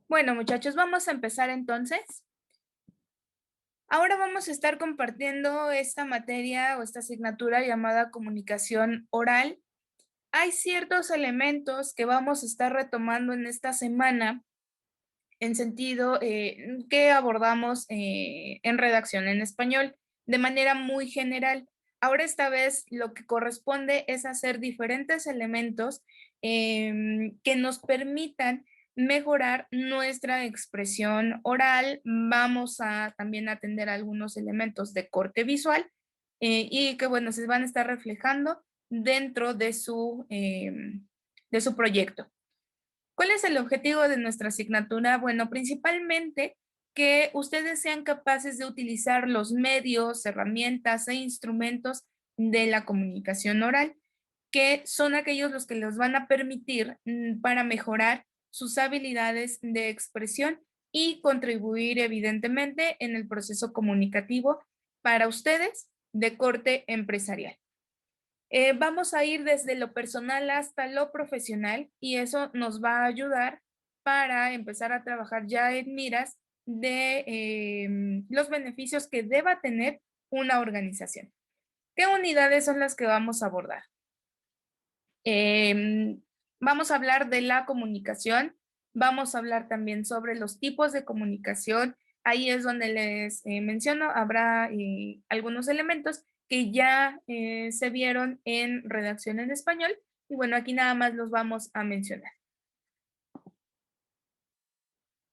Bueno, muchachos, vamos a empezar entonces. Ahora vamos a estar compartiendo esta materia o esta asignatura llamada comunicación oral. Hay ciertos elementos que vamos a estar retomando en esta semana en sentido que abordamos en redacción en español de manera muy general. Ahora esta vez lo que corresponde es hacer diferentes elementos que nos permitan mejorar nuestra expresión oral. Vamos a también atender algunos elementos de corte visual y que, bueno, se van a estar reflejando dentro de su proyecto. ¿Cuál es el objetivo de nuestra asignatura? Bueno, principalmente que ustedes sean capaces de utilizar los medios, herramientas e instrumentos de la comunicación oral, que son aquellos los que les van a permitir para mejorar sus habilidades de expresión y contribuir evidentemente en el proceso comunicativo para ustedes de corte empresarial. Vamos a ir desde lo personal hasta lo profesional y eso nos va a ayudar para empezar a trabajar ya en miras de los beneficios que deba tener una organización. ¿Qué unidades son las que vamos a abordar? Vamos a hablar de la comunicación, vamos a hablar también sobre los tipos de comunicación. Ahí es donde les menciono, habrá algunos elementos que ya se vieron en redacción en español y bueno, aquí nada más los vamos a mencionar.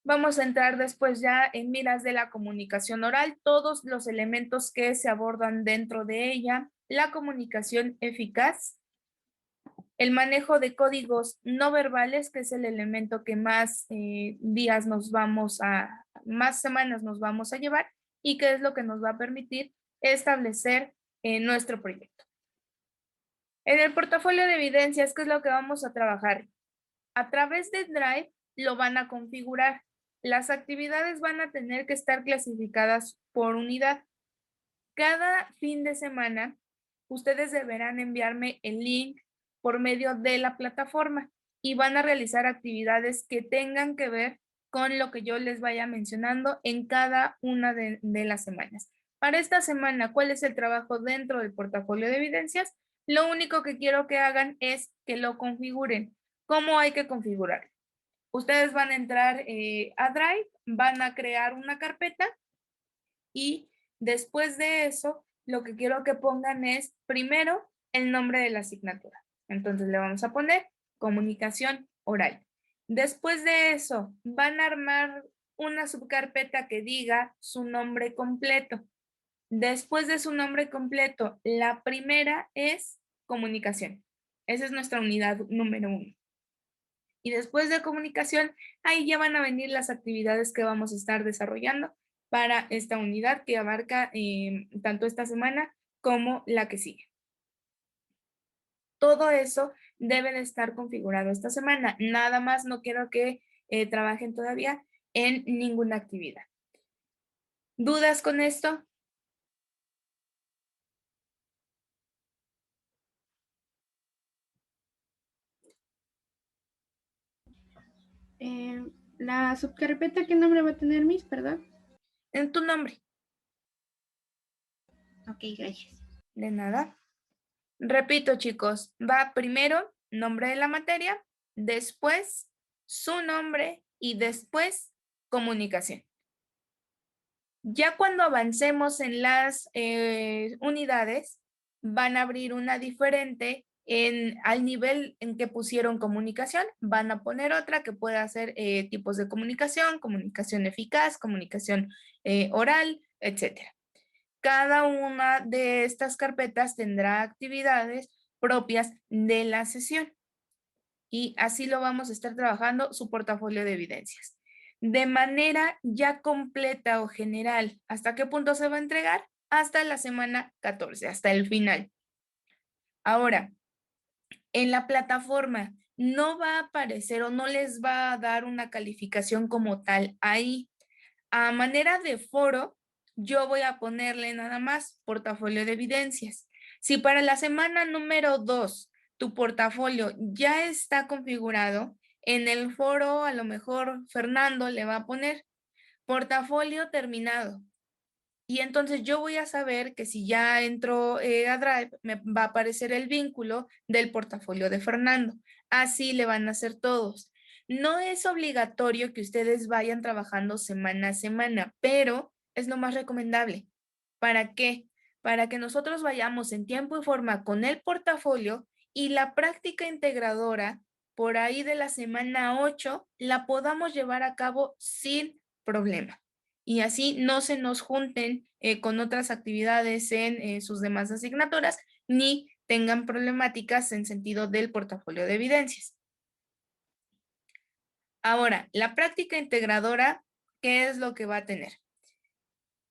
Vamos a entrar después ya en miras de la comunicación oral, todos los elementos que se abordan dentro de ella, la comunicación eficaz, el manejo de códigos no verbales, que es el elemento que más más semanas nos vamos a llevar y que es lo que nos va a permitir establecer nuestro proyecto. En el portafolio de evidencias, ¿qué es lo que vamos a trabajar? A través de Drive lo van a configurar. Las actividades van a tener que estar clasificadas por unidad. Cada fin de semana, ustedes deberán enviarme el link por medio de la plataforma y van a realizar actividades que tengan que ver con lo que yo les vaya mencionando en cada una de las semanas. Para esta semana, ¿cuál es el trabajo dentro del portafolio de evidencias? Lo único que quiero que hagan es que lo configuren. ¿Cómo hay que configurar? Ustedes van a entrar a Drive, van a crear una carpeta y después de eso, lo que quiero que pongan es primero el nombre de la asignatura. Entonces le vamos a poner comunicación oral. Después de eso, van a armar una subcarpeta que diga su nombre completo. Después de su nombre completo, la primera es comunicación. Esa es nuestra unidad número 1. Y después de comunicación, ahí ya van a venir las actividades que vamos a estar desarrollando para esta unidad que abarca tanto esta semana como la que sigue. Todo eso debe de estar configurado esta semana. Nada más no quiero que trabajen todavía en ninguna actividad. ¿Dudas con esto? La subcarpeta, ¿qué nombre va a tener, Miss? Perdón. En tu nombre. Ok, gracias. De nada. Repito, chicos, va primero nombre de la materia, después su nombre y después comunicación. Ya cuando avancemos en las unidades, van a abrir una diferente al nivel en que pusieron comunicación, van a poner otra que pueda ser tipos de comunicación, comunicación eficaz, comunicación oral, etcétera. Cada una de estas carpetas tendrá actividades propias de la sesión y así lo vamos a estar trabajando su portafolio de evidencias. De manera ya completa o general, ¿hasta qué punto se va a entregar? Hasta la semana 14, hasta el final. Ahora, en la plataforma no va a aparecer o no les va a dar una calificación como tal ahí. A manera de foro, yo voy a ponerle nada más portafolio de evidencias. Si para la semana número 2 tu portafolio ya está configurado, En el foro, a lo mejor Fernando le va a poner portafolio terminado. Y entonces yo voy a saber que si ya entro a Drive, me va a aparecer el vínculo del portafolio de Fernando. Así le van a hacer todos. No es obligatorio que ustedes vayan trabajando semana a semana, pero es lo más recomendable. ¿Para qué? Para que nosotros vayamos en tiempo y forma con el portafolio y la práctica integradora por ahí de la semana 8 la podamos llevar a cabo sin problema y así no se nos junten con otras actividades en sus demás asignaturas ni tengan problemáticas en sentido del portafolio de evidencias. Ahora, la práctica integradora, ¿qué es lo que va a tener?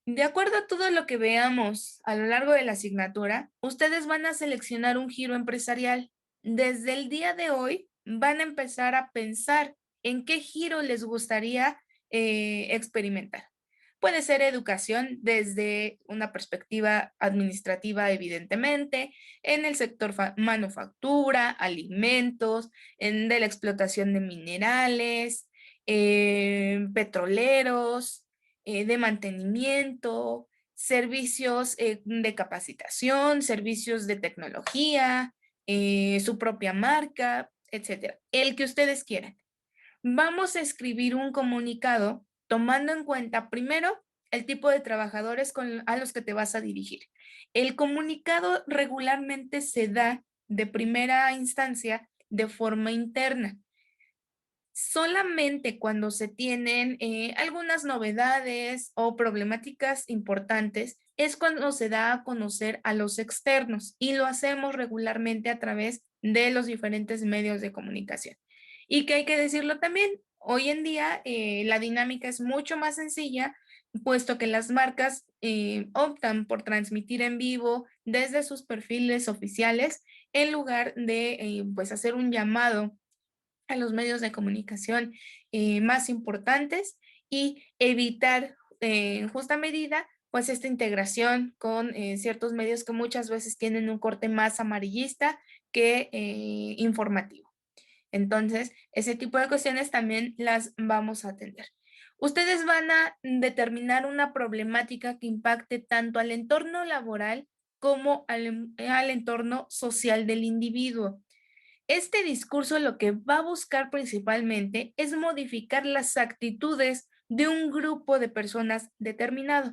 De acuerdo a todo lo que veamos a lo largo de la asignatura, ustedes van a seleccionar un giro empresarial. Desde el día de hoy van a empezar a pensar en qué giro les gustaría experimentar. Puede ser educación desde una perspectiva administrativa, evidentemente, en el sector manufactura, alimentos, de la explotación de minerales, petroleros, de mantenimiento, servicios de capacitación, servicios de tecnología, su propia marca, etcétera. El que ustedes quieran. Vamos a escribir un comunicado tomando en cuenta primero el tipo de trabajadores a los que te vas a dirigir. El comunicado regularmente se da de primera instancia de forma interna. Solamente cuando se tienen algunas novedades o problemáticas importantes es cuando se da a conocer a los externos y lo hacemos regularmente a través de los diferentes medios de comunicación. Y que hay que decirlo también, hoy en día la dinámica es mucho más sencilla, puesto que las marcas optan por transmitir en vivo desde sus perfiles oficiales en lugar de pues hacer un llamado a los medios de comunicación más importantes y evitar en justa medida pues esta integración con ciertos medios que muchas veces tienen un corte más amarillista que informativo. Entonces, ese tipo de cuestiones también las vamos a atender. Ustedes van a determinar una problemática que impacte tanto al entorno laboral como al entorno social del individuo. Este discurso lo que va a buscar principalmente es modificar las actitudes de un grupo de personas determinado.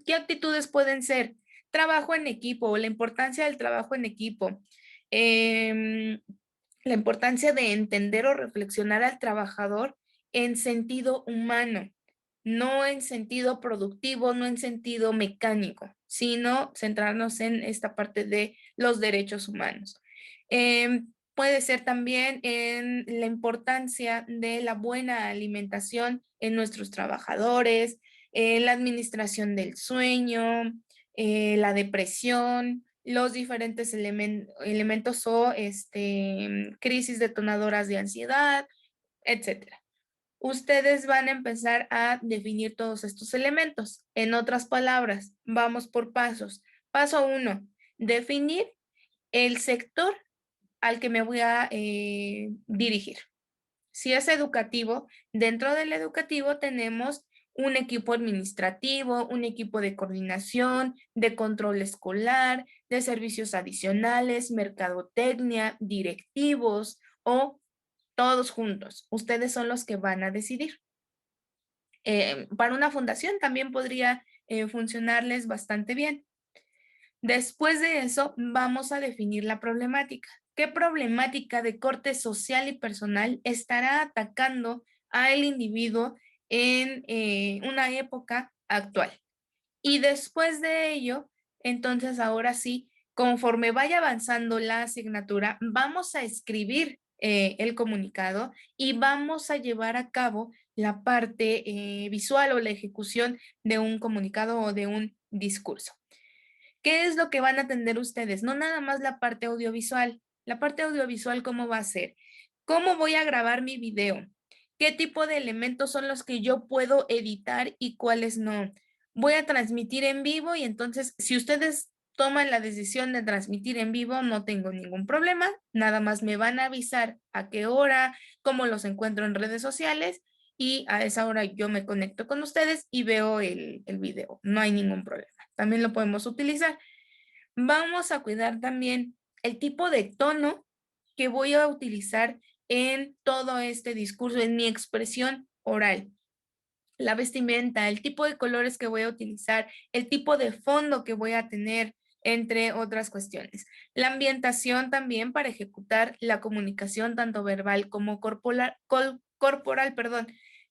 ¿Qué actitudes pueden ser? Trabajo en equipo o la importancia del trabajo en equipo. Em, la importancia de entender o reflexionar al trabajador en sentido humano, no en sentido productivo, no en sentido mecánico, sino centrarnos en esta parte de los derechos humanos. Puede ser también en la importancia de la buena alimentación en nuestros trabajadores, la administración del sueño, la depresión, los diferentes elementos o crisis detonadoras de ansiedad, etcétera. Ustedes van a empezar a definir todos estos elementos. En otras palabras, vamos por pasos. Paso 1, definir el sector al que me voy a dirigir. Si es educativo, dentro del educativo tenemos un equipo administrativo, un equipo de coordinación, de control escolar, de servicios adicionales, mercadotecnia, directivos o todos juntos. Ustedes son los que van a decidir. Para una fundación también podría funcionarles bastante bien. Después de eso, vamos a definir la problemática. ¿Qué problemática de corte social y personal estará atacando al individuo en una época actual? Y después de ello, entonces ahora sí, conforme vaya avanzando la asignatura, vamos a escribir el comunicado y vamos a llevar a cabo la parte visual o la ejecución de un comunicado o de un discurso. ¿Qué es lo que van a atender ustedes? No nada más la parte audiovisual. La parte audiovisual, ¿cómo va a ser? ¿Cómo voy a grabar mi video? ¿Qué tipo de elementos son los que yo puedo editar y cuáles no? Voy a transmitir en vivo y entonces, si ustedes toman la decisión de transmitir en vivo, no tengo ningún problema, nada más me van a avisar a qué hora, cómo los encuentro en redes sociales y a esa hora yo me conecto con ustedes y veo el video, no hay ningún problema. También lo podemos utilizar. Vamos a cuidar también el tipo de tono que voy a utilizar en todo este discurso, en mi expresión oral. La vestimenta, el tipo de colores que voy a utilizar, el tipo de fondo que voy a tener, entre otras cuestiones. La ambientación también para ejecutar la comunicación tanto verbal como corporal, perdón,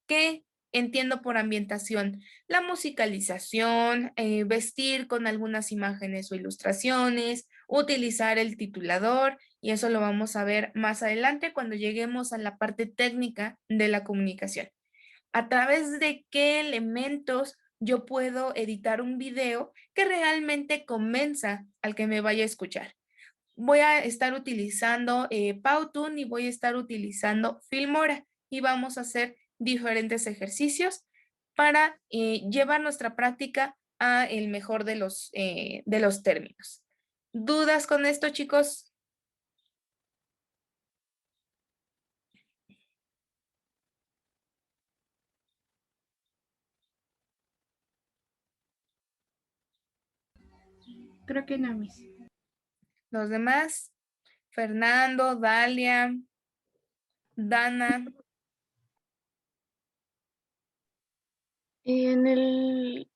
que entiendo por ambientación, la musicalización, vestir con algunas imágenes o ilustraciones, utilizar el titulador, y eso lo vamos a ver más adelante cuando lleguemos a la parte técnica de la comunicación. A través de qué elementos yo puedo editar un video que realmente convenza al que me vaya a escuchar. Voy a estar utilizando Powtoon y voy a estar utilizando Filmora y vamos a hacer diferentes ejercicios para llevar nuestra práctica a el mejor de los términos. ¿Dudas con esto, chicos? Creo que no, Miss. Los demás, Fernando, Dalia, Dana. En en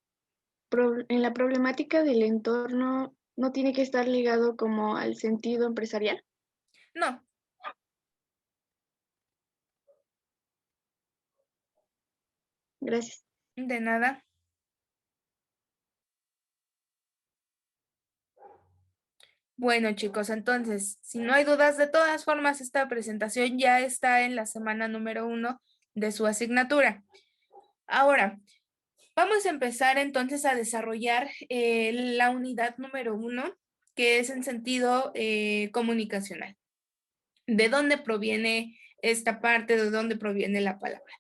la problemática del entorno, ¿no tiene que estar ligado como al sentido empresarial? No, Gracias. de nada. Bueno, chicos, entonces, si no hay dudas, de todas formas, esta presentación ya está en la semana número 1 de su asignatura. Ahora, vamos a empezar entonces a desarrollar la unidad número 1, que es en sentido comunicacional. ¿De dónde proviene esta parte? ¿De dónde proviene la palabra?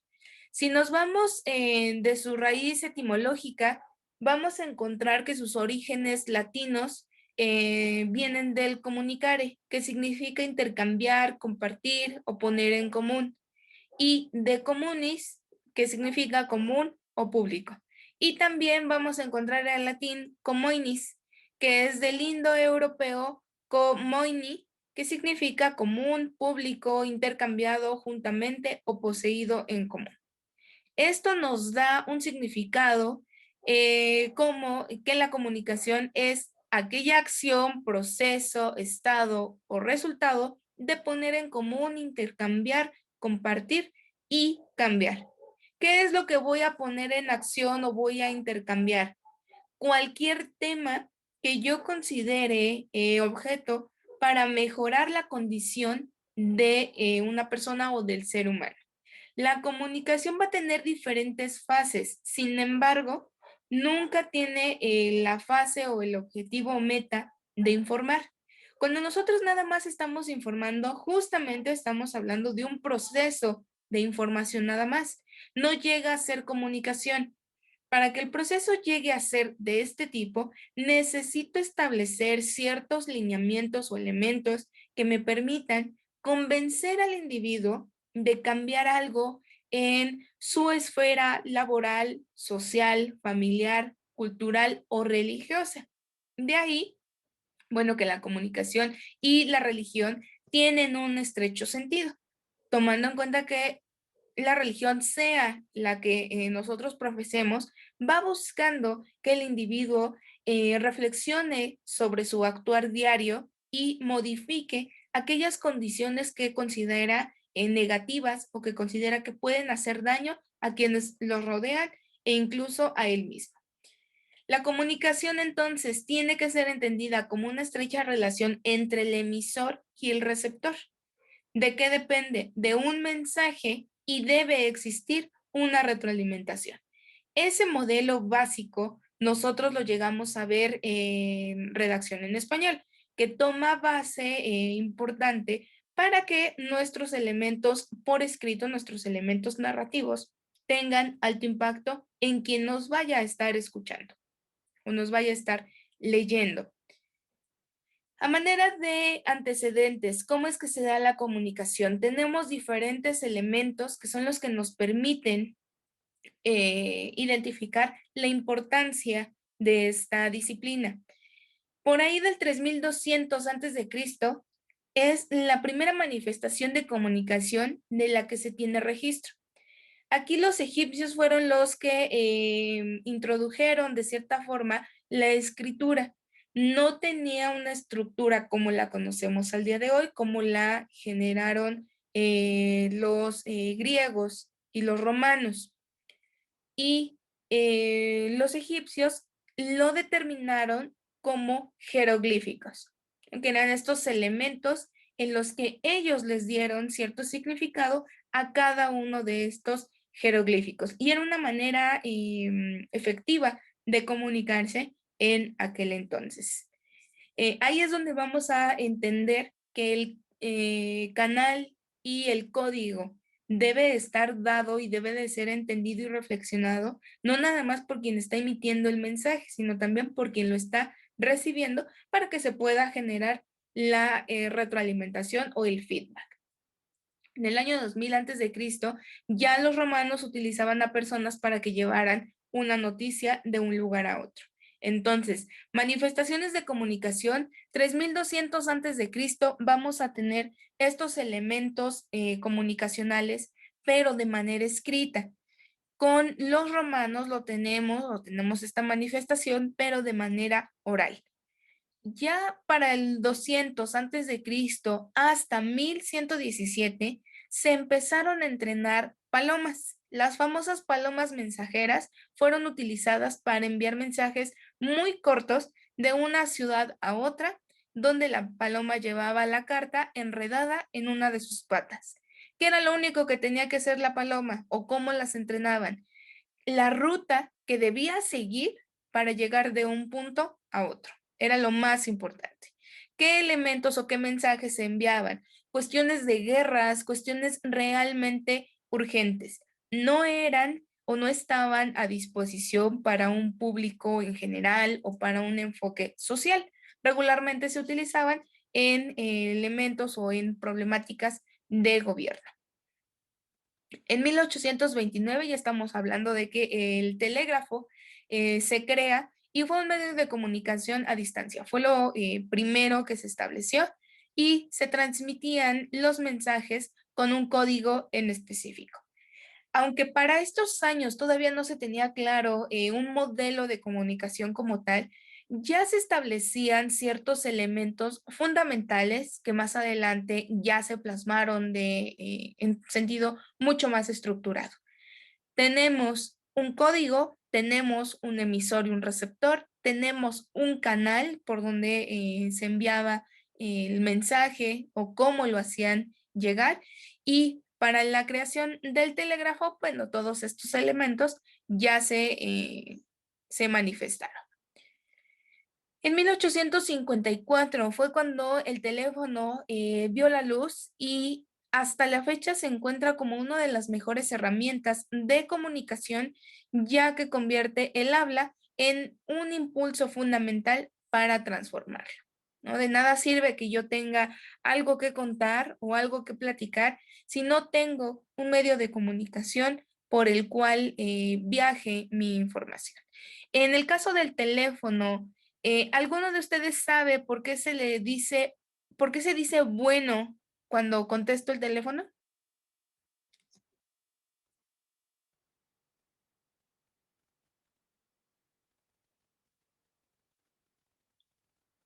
Si nos vamos de su raíz etimológica, vamos a encontrar que sus orígenes latinos vienen del comunicare, que significa intercambiar, compartir o poner en común, y de communis, que significa común o público. Y también vamos a encontrar en latín comoinis, que es del indoeuropeo comoini, que significa común, público, intercambiado juntamente o poseído en común. Esto nos da un significado como que la comunicación es aquella acción, proceso, estado o resultado de poner en común, intercambiar, compartir y cambiar. ¿Qué es lo que voy a poner en acción o voy a intercambiar? Cualquier tema que yo considere objeto para mejorar la condición de una persona o del ser humano. La comunicación va a tener diferentes fases, sin embargo, nunca tiene la fase o el objetivo o meta de informar. Cuando nosotros nada más estamos informando, justamente estamos hablando de un proceso de información nada más. No llega a ser comunicación. Para que el proceso llegue a ser de este tipo, necesito establecer ciertos lineamientos o elementos que me permitan convencer al individuo de cambiar algo en su esfera laboral, social, familiar, cultural o religiosa. De ahí, bueno, que la comunicación y la religión tienen un estrecho sentido, tomando en cuenta que la religión sea la que nosotros profesemos, va buscando que el individuo reflexione sobre su actuar diario y modifique aquellas condiciones que considera negativas o que considera que pueden hacer daño a quienes los rodean e incluso a él mismo. La comunicación entonces tiene que ser entendida como una estrecha relación entre el emisor y el receptor. ¿De qué depende? De un mensaje y debe existir una retroalimentación. Ese modelo básico nosotros lo llegamos a ver en redacción en español, que toma base importante para que nuestros elementos por escrito, nuestros elementos narrativos, tengan alto impacto en quien nos vaya a estar escuchando o nos vaya a estar leyendo. A manera de antecedentes, ¿cómo es que se da la comunicación? Tenemos diferentes elementos que son los que nos permiten identificar la importancia de esta disciplina. Por ahí del 3200 antes de Cristo es la primera manifestación de comunicación de la que se tiene registro. Aquí los egipcios fueron los que introdujeron de cierta forma la escritura. No tenía una estructura como la conocemos al día de hoy, como la generaron los griegos y los romanos. Y los egipcios lo determinaron como jeroglíficos, que eran estos elementos en los que ellos les dieron cierto significado a cada uno de estos jeroglíficos. Y era una manera efectiva de comunicarse en aquel entonces. Ahí es donde vamos a entender que el canal y el código debe estar dado y debe de ser entendido y reflexionado, no nada más por quien está emitiendo el mensaje, sino también por quien lo está recibiendo para que se pueda generar la retroalimentación o el feedback. En el año 2000 antes de Cristo, ya los romanos utilizaban a personas para que llevaran una noticia de un lugar a otro. Entonces, manifestaciones de comunicación, 3200 antes de Cristo, vamos a tener estos elementos comunicacionales, pero de manera escrita. Con los romanos tenemos esta manifestación, pero de manera oral. Ya para el 200 antes de Cristo hasta 1117 se empezaron a entrenar palomas. Las famosas palomas mensajeras fueron utilizadas para enviar mensajes muy cortos de una ciudad a otra, donde la paloma llevaba la carta enredada en una de sus patas. ¿Qué era lo único que tenía que hacer la paloma o cómo las entrenaban? La ruta que debía seguir para llegar de un punto a otro. Era lo más importante. ¿Qué elementos o qué mensajes se enviaban? Cuestiones de guerras, cuestiones realmente urgentes. No eran o no estaban a disposición para un público en general o para un enfoque social. Regularmente se utilizaban en elementos o en problemáticas de gobierno. En 1829 ya estamos hablando de que el telégrafo se crea y fue un medio de comunicación a distancia. Fue lo primero que se estableció y se transmitían los mensajes con un código en específico. Aunque para estos años todavía no se tenía claro un modelo de comunicación como tal, ya se establecían ciertos elementos fundamentales que más adelante ya se plasmaron en sentido mucho más estructurado. Tenemos un código, tenemos un emisor y un receptor, tenemos un canal por donde se enviaba el mensaje o cómo lo hacían llegar y para la creación del telégrafo, bueno, todos estos elementos ya se manifestaron. En 1854 fue cuando el teléfono vio la luz y hasta la fecha se encuentra como una de las mejores herramientas de comunicación, ya que convierte el habla en un impulso fundamental para transformarlo, ¿no? De nada sirve que yo tenga algo que contar o algo que platicar si no tengo un medio de comunicación por el cual viaje mi información. En el caso del teléfono, ¿alguno de ustedes sabe por qué se dice bueno cuando contesto el teléfono?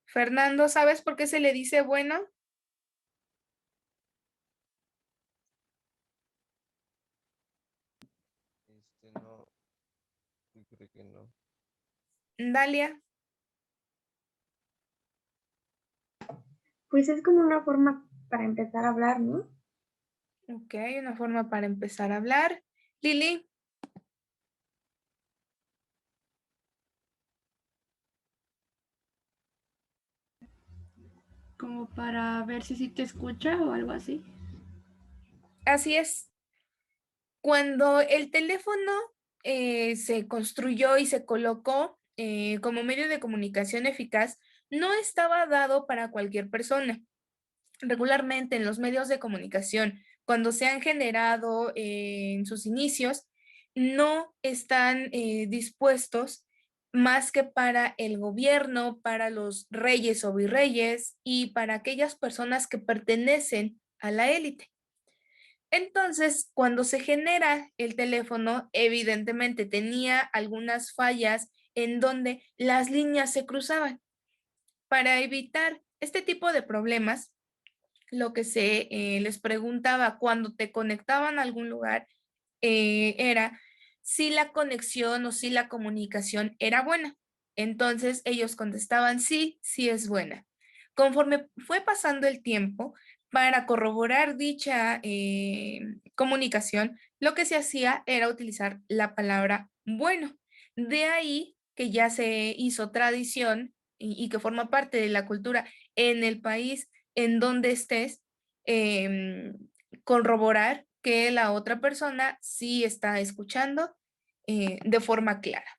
Fernando, ¿sabes por qué se le dice bueno? No, yo creo que no. Dalia, Pues es como una forma para empezar a hablar, ¿no? ok, una forma para empezar a hablar. Lili, Como para ver si sí te escucha o algo así. así es. Cuando el teléfono se construyó y se colocó como medio de comunicación eficaz, no estaba dado para cualquier persona. Regularmente en los medios de comunicación, cuando se han generado en sus inicios, no están dispuestos más que para el gobierno, para los reyes o virreyes y para aquellas personas que pertenecen a la élite. Entonces, cuando se genera el teléfono, evidentemente tenía algunas fallas en donde las líneas se cruzaban. Para evitar este tipo de problemas, lo que se les preguntaba cuando te conectaban a algún lugar era si la conexión o si la comunicación era buena. Entonces ellos contestaban sí, sí es buena. Conforme fue pasando el tiempo, para corroborar dicha comunicación, lo que se hacía era utilizar la palabra bueno. De ahí que ya se hizo tradición y que forma parte de la cultura en el país en donde estés, em, corroborar que la otra persona sí está escuchando de forma clara.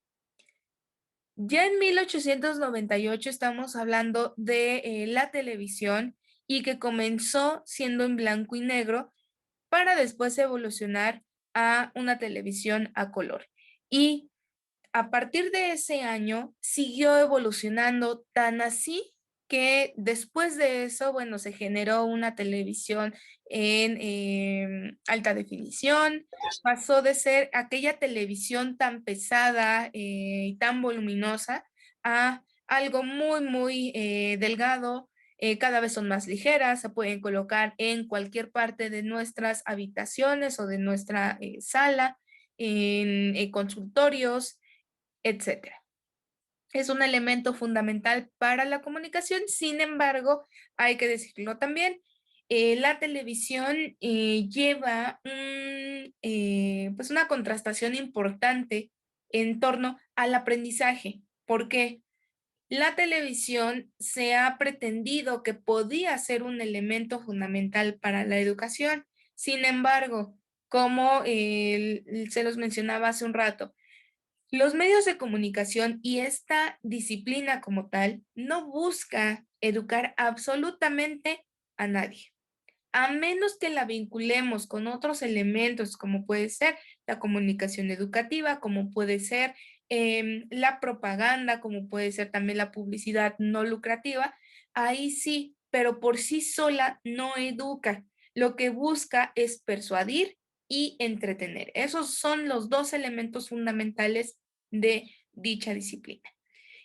Ya en 1898 estamos hablando de la televisión y que comenzó siendo en blanco y negro para después evolucionar a una televisión a color. Y a partir de ese año siguió evolucionando tan así que después de eso, bueno, se generó una televisión en alta definición, pasó de ser aquella televisión tan pesada y tan voluminosa a algo muy, muy delgado. Cada vez son más ligeras, se pueden colocar en cualquier parte de nuestras habitaciones o de nuestra sala, en consultorios, etcétera. Es un elemento fundamental para la comunicación, sin embargo, hay que decirlo también, la televisión lleva pues una contrastación importante en torno al aprendizaje. ¿Por qué? La televisión se ha pretendido que podía ser un elemento fundamental para la educación. Sin embargo, como se los mencionaba hace un rato, los medios de comunicación y esta disciplina como tal no busca educar absolutamente a nadie, a menos que la vinculemos con otros elementos como puede ser la comunicación educativa, como puede ser la propaganda, como puede ser también la publicidad no lucrativa. Ahí sí, pero por sí sola no educa. Lo que busca es persuadir y entretener. Esos son los dos elementos fundamentales de dicha disciplina.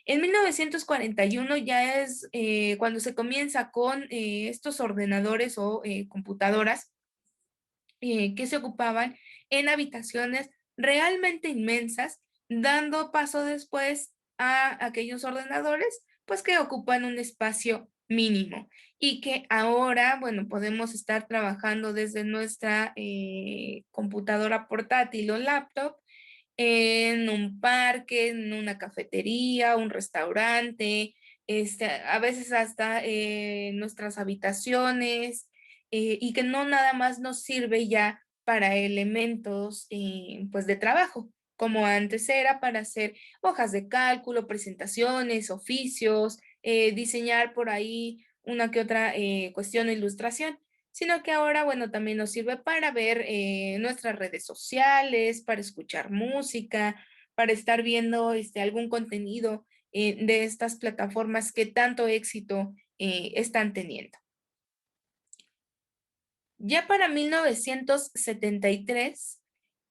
En 1941 ya es cuando se comienza con estos ordenadores o computadoras que se ocupaban en habitaciones realmente inmensas, dando paso después a aquellos ordenadores, pues que ocupan un espacio mínimo y que ahora, bueno, podemos estar trabajando desde nuestra computadora portátil o laptop en un parque, en una cafetería, un restaurante, a veces hasta nuestras habitaciones, y que no nada más nos sirve ya para elementos pues de trabajo, como antes era para hacer hojas de cálculo, presentaciones, oficios, diseñar por ahí una que otra cuestión de ilustración, sino que ahora, bueno, también nos sirve para ver nuestras redes sociales, para escuchar música, para estar viendo algún contenido de estas plataformas que tanto éxito están teniendo. Ya para 1973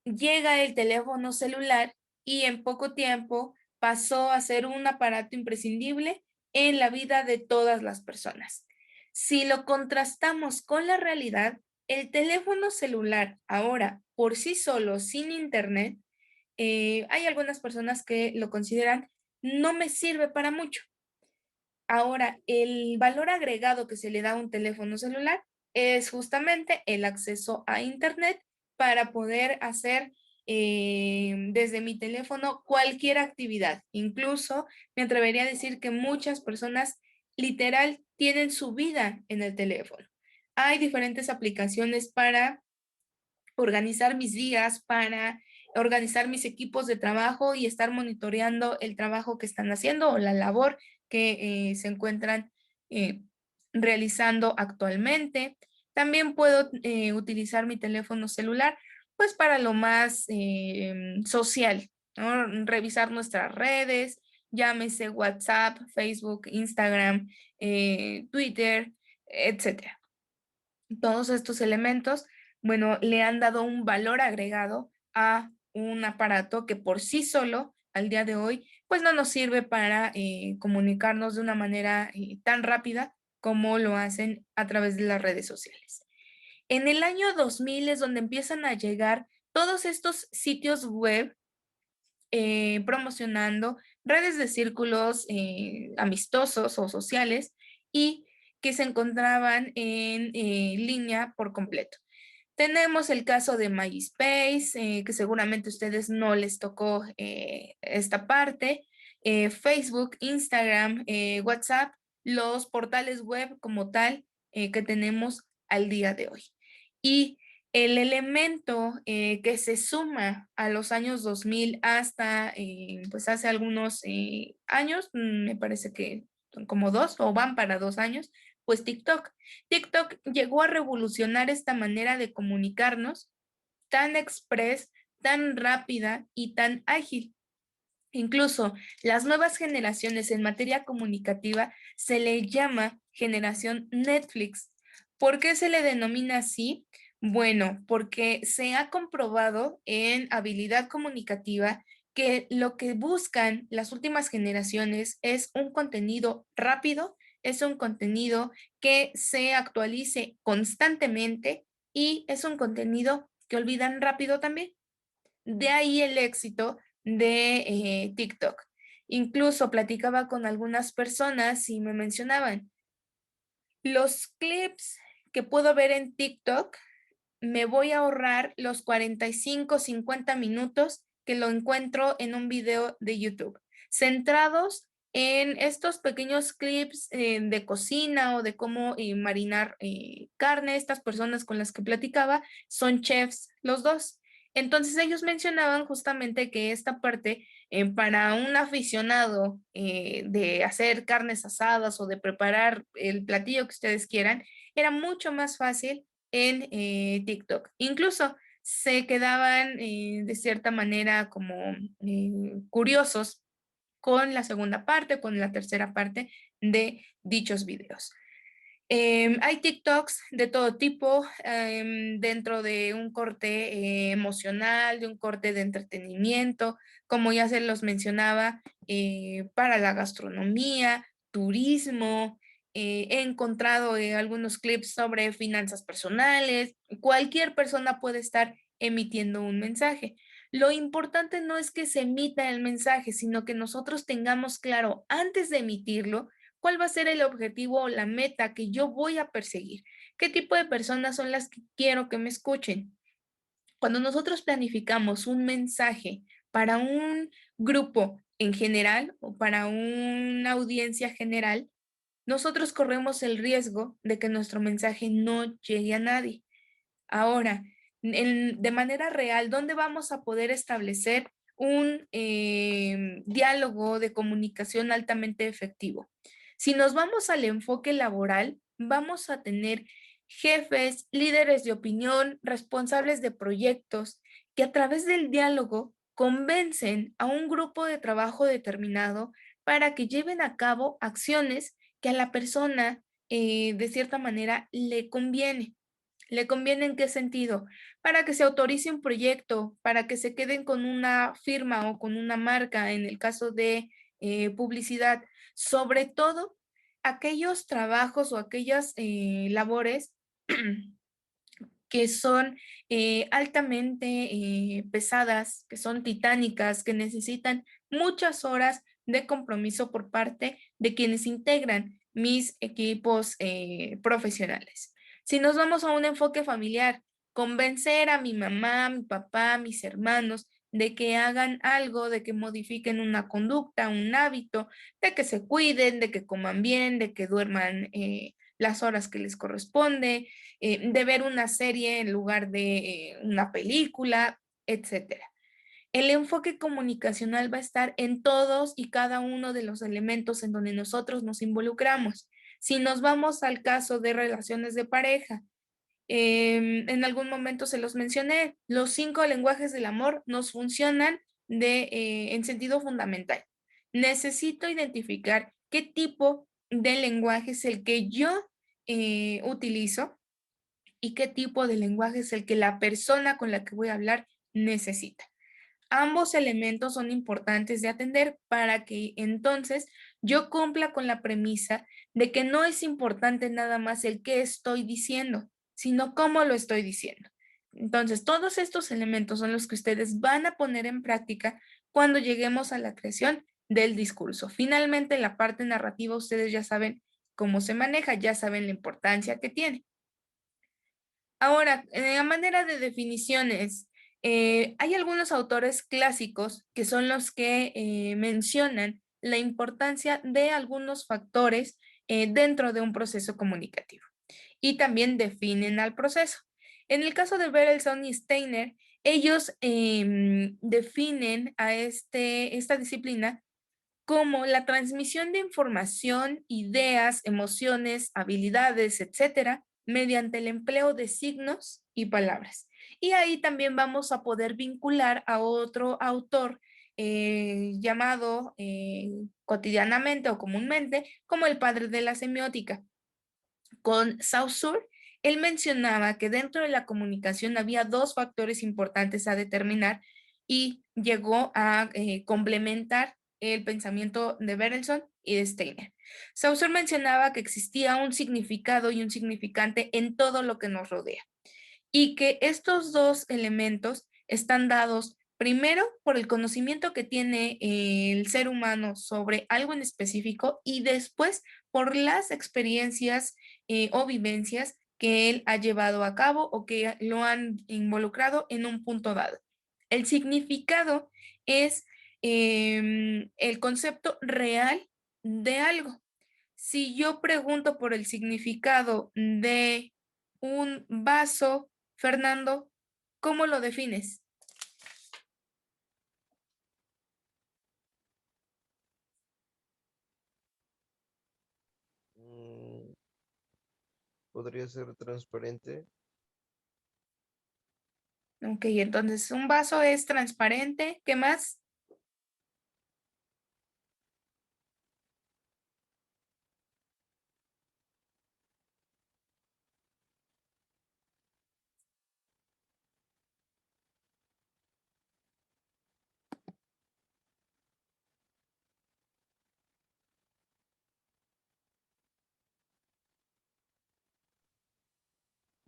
llega el teléfono celular y en poco tiempo pasó a ser un aparato imprescindible en la vida de todas las personas. Si lo contrastamos con la realidad, el teléfono celular ahora por sí solo, sin internet, hay algunas personas que lo consideran no me sirve para mucho. Ahora, el valor agregado que se le da a un teléfono celular es justamente el acceso a internet para poder hacer desde mi teléfono cualquier actividad. Incluso me atrevería a decir que muchas personas literal tienen su vida en el teléfono. Hay diferentes aplicaciones para organizar mis días, para organizar mis equipos de trabajo y estar monitoreando el trabajo que están haciendo o la labor que se encuentran realizando actualmente. También puedo utilizar mi teléfono celular pues para lo más social, ¿no? Revisar nuestras redes, llámese WhatsApp, Facebook, Instagram, Twitter, etcétera. Todos estos elementos, bueno, le han dado un valor agregado a un aparato que por sí solo, al día de hoy, pues no nos sirve para comunicarnos de una manera tan rápida como lo hacen a través de las redes sociales. En el año 2000 es donde empiezan a llegar todos estos sitios web promocionando redes de círculos amistosos o sociales y que se encontraban en línea por completo. Tenemos el caso de MySpace, que seguramente a ustedes no les tocó esta parte, Facebook, Instagram, WhatsApp, los portales web como tal que tenemos al día de hoy. Y el elemento que se suma a los años 2000 hasta pues hace algunos años, me parece que son como 2 o van para 2 años, pues TikTok. TikTok llegó a revolucionar esta manera de comunicarnos tan express, tan rápida y tan ágil. Incluso las nuevas generaciones en materia comunicativa se le llama generación Netflix. ¿Por qué se le denomina así? Bueno, porque se ha comprobado en habilidad comunicativa que lo que buscan las últimas generaciones es un contenido rápido, es un contenido que se actualice constantemente y es un contenido que olvidan rápido también. De ahí el éxito de TikTok. Incluso platicaba con algunas personas y me mencionaban, los clips que puedo ver en TikTok, me voy a ahorrar los 45, 50 minutos que lo encuentro en un video de YouTube, centrados en estos pequeños clips de cocina o de cómo marinar carne. Estas personas con las que platicaba son chefs los dos. Entonces ellos mencionaban justamente que esta parte para un aficionado de hacer carnes asadas o de preparar el platillo que ustedes quieran, era mucho más fácil en TikTok. Incluso se quedaban de cierta manera como curiosos con la segunda parte, con la tercera parte de dichos videos. Hay TikToks de todo tipo, dentro de un corte emocional, de un corte de entretenimiento, como ya se los mencionaba, para la gastronomía, turismo. He encontrado algunos clips sobre finanzas personales. Cualquier persona puede estar emitiendo un mensaje. Lo importante no es que se emita el mensaje, sino que nosotros tengamos claro antes de emitirlo cuál va a ser el objetivo o la meta que yo voy a perseguir, qué tipo de personas son las que quiero que me escuchen. Cuando nosotros planificamos un mensaje para un grupo en general o para una audiencia general, nosotros corremos el riesgo de que nuestro mensaje no llegue a nadie. Ahora, de manera real, ¿dónde vamos a poder establecer un diálogo de comunicación altamente efectivo? Si nos vamos al enfoque laboral, vamos a tener jefes, líderes de opinión, responsables de proyectos, que a través del diálogo convencen a un grupo de trabajo determinado para que lleven a cabo acciones que a la persona, de cierta manera, le conviene. ¿Le conviene en qué sentido? Para que se autorice un proyecto, para que se queden con una firma o con una marca, en el caso de publicidad. Sobre todo, aquellos trabajos o aquellas labores que son altamente pesadas, que son titánicas, que necesitan muchas horas de compromiso por parte de quienes integran mis equipos profesionales. Si nos vamos a un enfoque familiar, convencer a mi mamá, a mi papá, a mis hermanos de que hagan algo, de que modifiquen una conducta, un hábito, de que se cuiden, de que coman bien, de que duerman las horas que les corresponde, de ver una serie en lugar de una película, etcétera. El enfoque comunicacional va a estar en todos y cada uno de los elementos en donde nosotros nos involucramos. Si nos vamos al caso de relaciones de pareja, en algún momento se los mencioné, los 5 lenguajes del amor nos funcionan en sentido fundamental. Necesito identificar qué tipo de lenguaje es el que yo utilizo y qué tipo de lenguaje es el que la persona con la que voy a hablar necesita. Ambos elementos son importantes de atender para que entonces yo cumpla con la premisa de que no es importante nada más el qué estoy diciendo, sino cómo lo estoy diciendo. Entonces, todos estos elementos son los que ustedes van a poner en práctica cuando lleguemos a la creación del discurso. Finalmente, la parte narrativa, ustedes ya saben cómo se maneja, ya saben la importancia que tiene. Ahora, a manera de definiciones, hay algunos autores clásicos que son los que mencionan la importancia de algunos factores dentro de un proceso comunicativo y también definen al proceso. En el caso de Berelson y Steiner, ellos definen a esta disciplina como la transmisión de información, ideas, emociones, habilidades, etcétera, mediante el empleo de signos y palabras. Y ahí también vamos a poder vincular a otro autor llamado cotidianamente o comúnmente como el padre de la semiótica. Con Saussure, él mencionaba que dentro de la comunicación había 2 factores importantes a determinar y llegó a complementar el pensamiento de Berelson y de Steiner. Saussure mencionaba que existía un significado y un significante en todo lo que nos rodea y que estos 2 elementos están dados primero por el conocimiento que tiene el ser humano sobre algo en específico y después por las experiencias o vivencias que él ha llevado a cabo o que lo han involucrado en un punto dado. El significado es el concepto real de algo. Si yo pregunto por el significado de un vaso, Fernando, ¿cómo lo defines? Mm, podría ser transparente. Ok, entonces un vaso es transparente. ¿Qué más?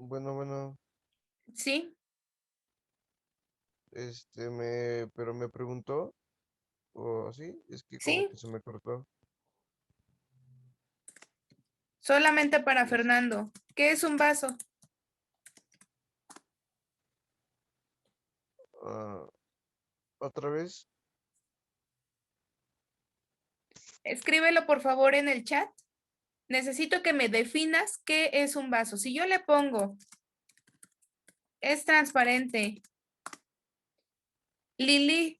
Bueno, Sí, pero me preguntó, o así, es que como sí, que se me cortó. solamente para Es- Fernando. ¿Qué es un vaso? ah, otra vez, Escríbelo por favor en el chat. Necesito que me definas qué es un vaso. Si yo le pongo, es transparente. Lili,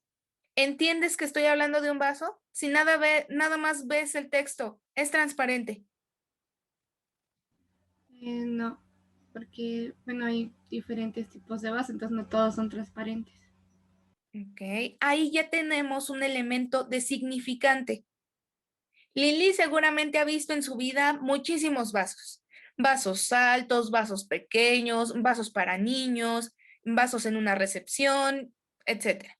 ¿entiendes que estoy hablando de un vaso? Si nada más ves el texto, es transparente. No, porque, bueno, hay diferentes tipos de vasos, entonces no todos son transparentes. Ok, ahí ya tenemos un elemento de significante. Lili seguramente ha visto en su vida muchísimos vasos. Vasos altos, vasos pequeños, vasos para niños, vasos en una recepción, etcétera.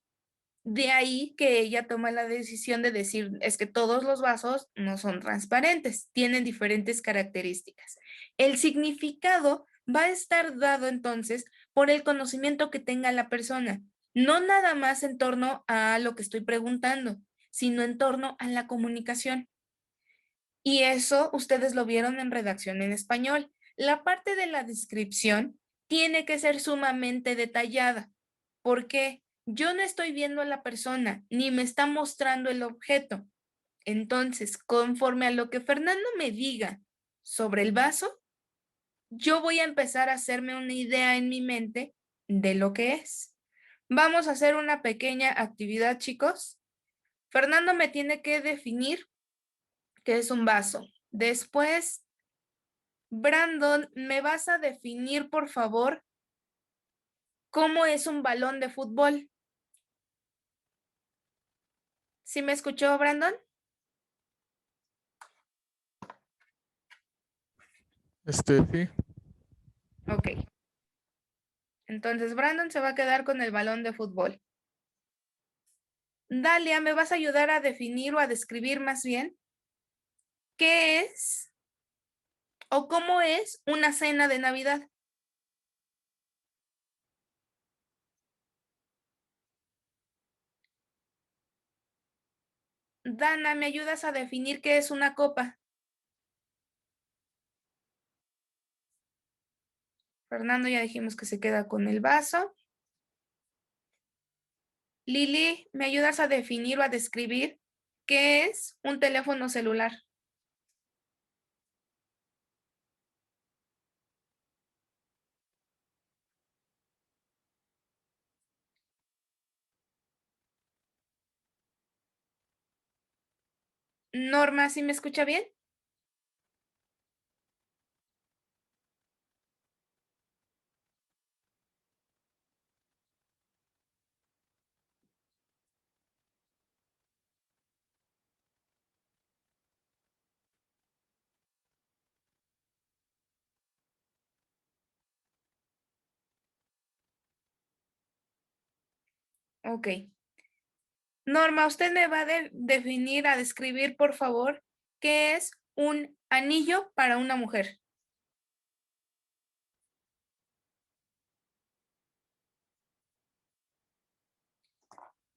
De ahí que ella toma la decisión de decir, es que todos los vasos no son transparentes, tienen diferentes características. El significado va a estar dado entonces por el conocimiento que tenga la persona, no nada más en torno a lo que estoy preguntando, sino en torno a la comunicación. Y eso ustedes lo vieron en redacción en español. La parte de la descripción tiene que ser sumamente detallada. ¿Por qué? Yo no estoy viendo a la persona, ni me está mostrando el objeto. Entonces, conforme a lo que Fernando me diga sobre el vaso, yo voy a empezar a hacerme una idea en mi mente de lo que es. Vamos a hacer una pequeña actividad, chicos. Fernando me tiene que definir qué es un vaso. Después, Brandon, ¿me vas a definir, por favor, cómo es un balón de fútbol? ¿Sí me escuchó, Brandon? Sí. Ok. Entonces, Brandon se va a quedar con el balón de fútbol. Dalia, ¿me vas a ayudar a definir o a describir más bien qué es o cómo es una cena de Navidad? Dana, ¿me ayudas a definir qué es una copa? Fernando ya dijimos que se queda con el vaso. Lili, ¿me ayudas a definir o a describir qué es un teléfono celular? Norma, ¿sí me escucha bien? Ok. Norma, usted me va a definir, a describir, por favor, qué es un anillo para una mujer.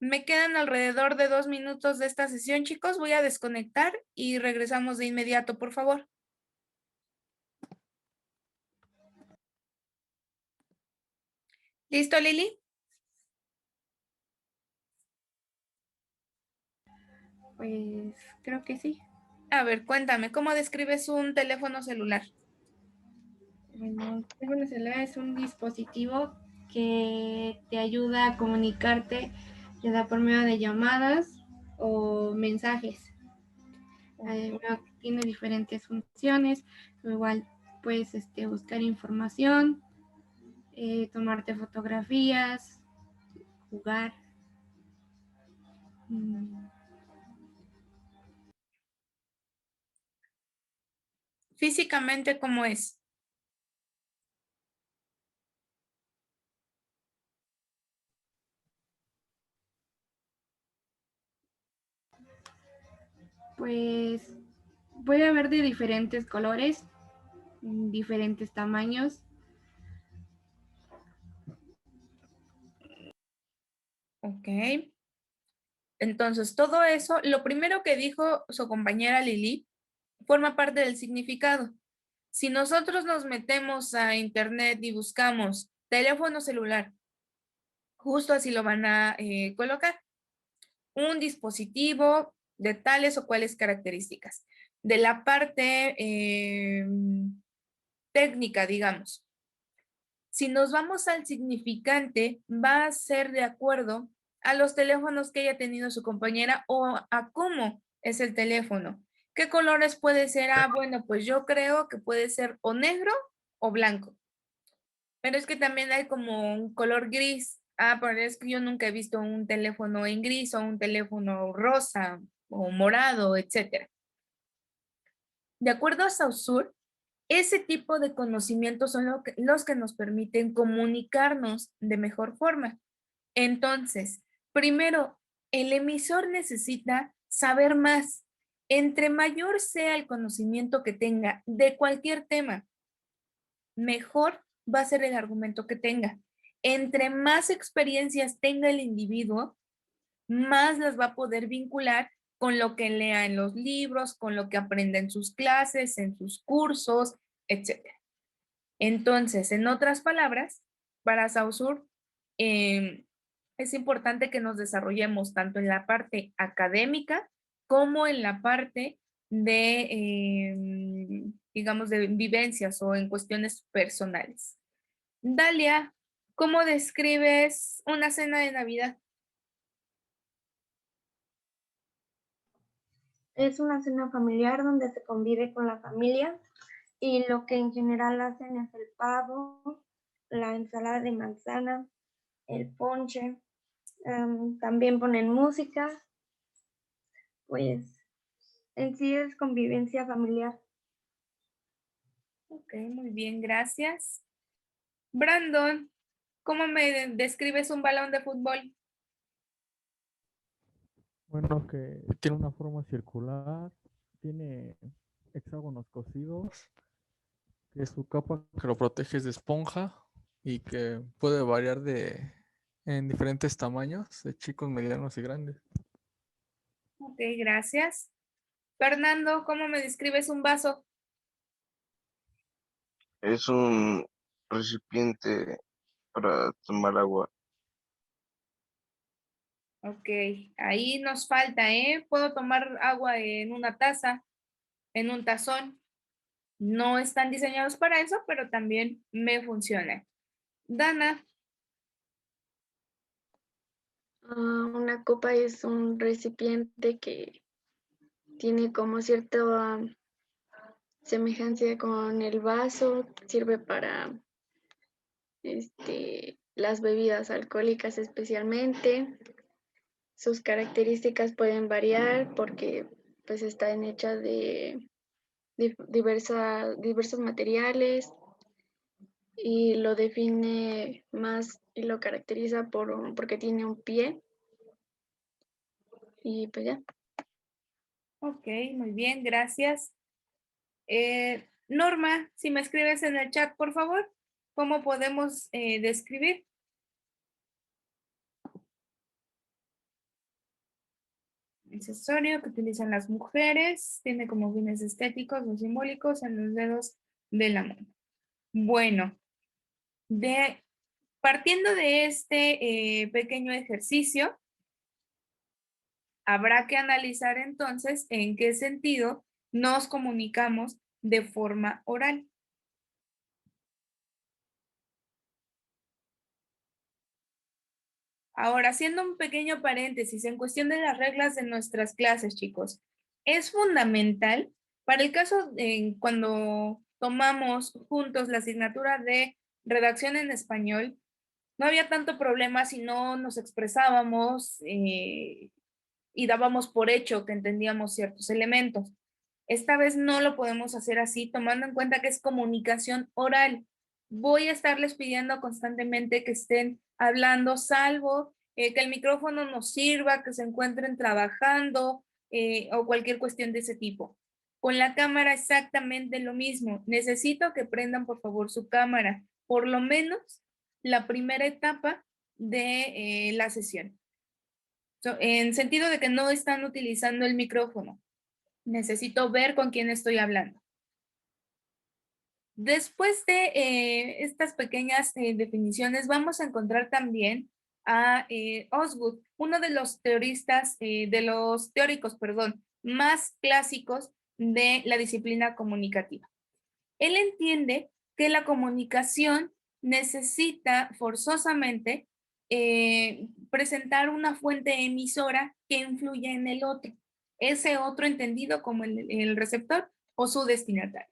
Me quedan alrededor de 2 minutos de esta sesión, chicos. Voy a desconectar y regresamos de inmediato, por favor. ¿Listo, Lili? Pues creo que sí. A ver, cuéntame, ¿cómo describes un teléfono celular? Bueno, un teléfono celular es un dispositivo que te ayuda a comunicarte, ya sea por medio de llamadas o mensajes. Bueno, tiene diferentes funciones, igual puedes buscar información, tomarte fotografías, jugar. Físicamente, ¿cómo es? Pues puede haber de diferentes colores, diferentes tamaños. Ok. Entonces, todo eso, lo primero que dijo su compañera Lili, forma parte del significado. Si nosotros nos metemos a internet y buscamos teléfono celular, justo así lo van a colocar. Un dispositivo de tales o cuales características. De la parte técnica, digamos. Si nos vamos al significante, va a ser de acuerdo a los teléfonos que haya tenido su compañera o a cómo es el teléfono. ¿Qué colores puede ser? Ah, bueno, pues yo creo que puede ser o negro o blanco. Pero es que también hay como un color gris. Ah, pero es que yo nunca he visto un teléfono en gris o un teléfono rosa o morado, etcétera. De acuerdo a Saussure, ese tipo de conocimientos son los que nos permiten comunicarnos de mejor forma. Entonces, primero, el emisor necesita saber más. Entre mayor sea el conocimiento que tenga de cualquier tema, mejor va a ser el argumento que tenga. Entre más experiencias tenga el individuo, más las va a poder vincular con lo que lea en los libros, con lo que aprenda en sus clases, en sus cursos, etc. Entonces, en otras palabras, para Saussure, es importante que nos desarrollemos tanto en la parte académica como en la parte de, digamos, de vivencias o en cuestiones personales. Dalia, ¿Cómo describes una cena de Navidad? Es una cena familiar donde se convive con la familia y lo que en general hacen es el pavo, la ensalada de manzana, el ponche, también ponen música, pues en sí es convivencia familiar. Ok, muy bien, gracias. Brandon, ¿cómo me describes un balón de fútbol? Bueno, que tiene una forma circular, tiene hexágonos cosidos, que su capa que lo protege es de esponja y que puede variar en diferentes tamaños, de chicos, medianos y grandes. Ok, gracias. Fernando, ¿cómo me describes un vaso? Es un recipiente para tomar agua. Ok, ahí nos falta, ¿eh? Puedo tomar agua en una taza, en un tazón. No están diseñados para eso, pero también me funciona. Dana, Una copa es un recipiente que tiene como cierta semejanza con el vaso, sirve para las bebidas alcohólicas especialmente. Sus características pueden variar porque pues están hechas de diversos materiales y lo define más y lo caracteriza porque tiene un pie y pues ya. ok, muy bien, gracias. Norma, si me escribes en el chat, por favor, ¿cómo podemos describir? Accesorio que utilizan las mujeres, tiene como fines estéticos o simbólicos en los dedos de la mano. Bueno, partiendo de este pequeño ejercicio, habrá que analizar entonces en qué sentido nos comunicamos de forma oral. Ahora, haciendo un pequeño paréntesis en cuestión de las reglas de nuestras clases, chicos, es fundamental para el caso cuando tomamos juntos la asignatura de redacción en español, no había tanto problema si no nos expresábamos y dábamos por hecho que entendíamos ciertos elementos. Esta vez no lo podemos hacer así, tomando en cuenta que es comunicación oral. Voy a estarles pidiendo constantemente que estén hablando, salvo que el micrófono nos sirva, que se encuentren trabajando o cualquier cuestión de ese tipo. Con la cámara exactamente lo mismo. Necesito que prendan por favor su cámara, por lo menos la primera etapa de la sesión. En sentido de que no están utilizando el micrófono. Necesito ver con quién estoy hablando. Después de estas pequeñas definiciones, vamos a encontrar también a Osgood, uno de los teóricos, perdón, más clásicos de la disciplina comunicativa. Él entiende que la comunicación necesita forzosamente presentar una fuente emisora que influya en el otro, ese otro entendido como el receptor o su destinatario.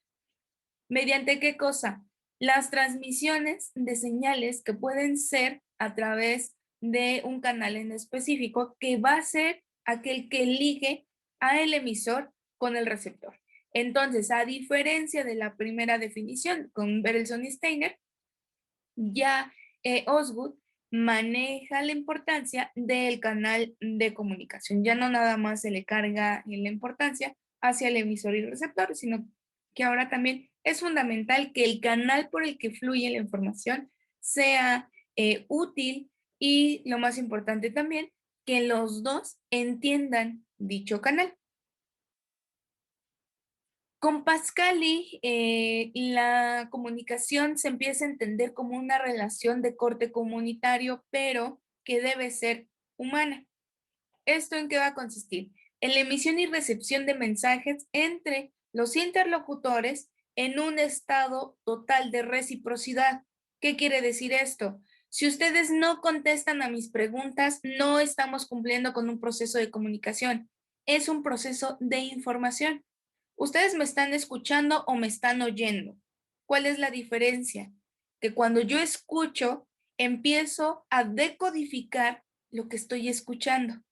¿Mediante qué cosa? Las transmisiones de señales que pueden ser a través de un canal en específico que va a ser aquel que ligue al emisor con el receptor. Entonces, a diferencia de la primera definición con Berelson y Steiner, ya Osgood maneja la importancia del canal de comunicación. Ya no nada más se le carga la importancia hacia el emisor y el receptor, sino que ahora también es fundamental que el canal por el que fluye la información sea útil y lo más importante también, que los dos entiendan dicho canal. Con Pascali, la comunicación se empieza a entender como una relación de corte comunitario, pero que debe ser humana. ¿Esto en qué va a consistir? En la emisión y recepción de mensajes entre los interlocutores en un estado total de reciprocidad. ¿Qué quiere decir esto? Si ustedes no contestan a mis preguntas, no estamos cumpliendo con un proceso de comunicación. Es un proceso de información. Ustedes me están escuchando o me están oyendo. ¿Cuál es la diferencia? Que cuando yo escucho, empiezo a decodificar lo que estoy escuchando.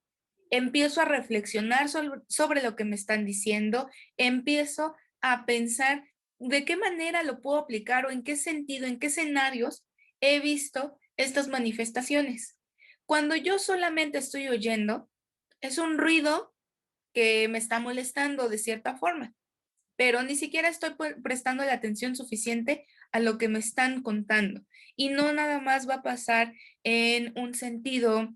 Empiezo a reflexionar sobre lo que me están diciendo, empiezo a pensar de qué manera lo puedo aplicar o en qué sentido, en qué escenarios he visto estas manifestaciones. Cuando yo solamente estoy oyendo, es un ruido que me está molestando de cierta forma, pero ni siquiera estoy prestando la atención suficiente a lo que me están contando. Y no nada más va a pasar en un sentido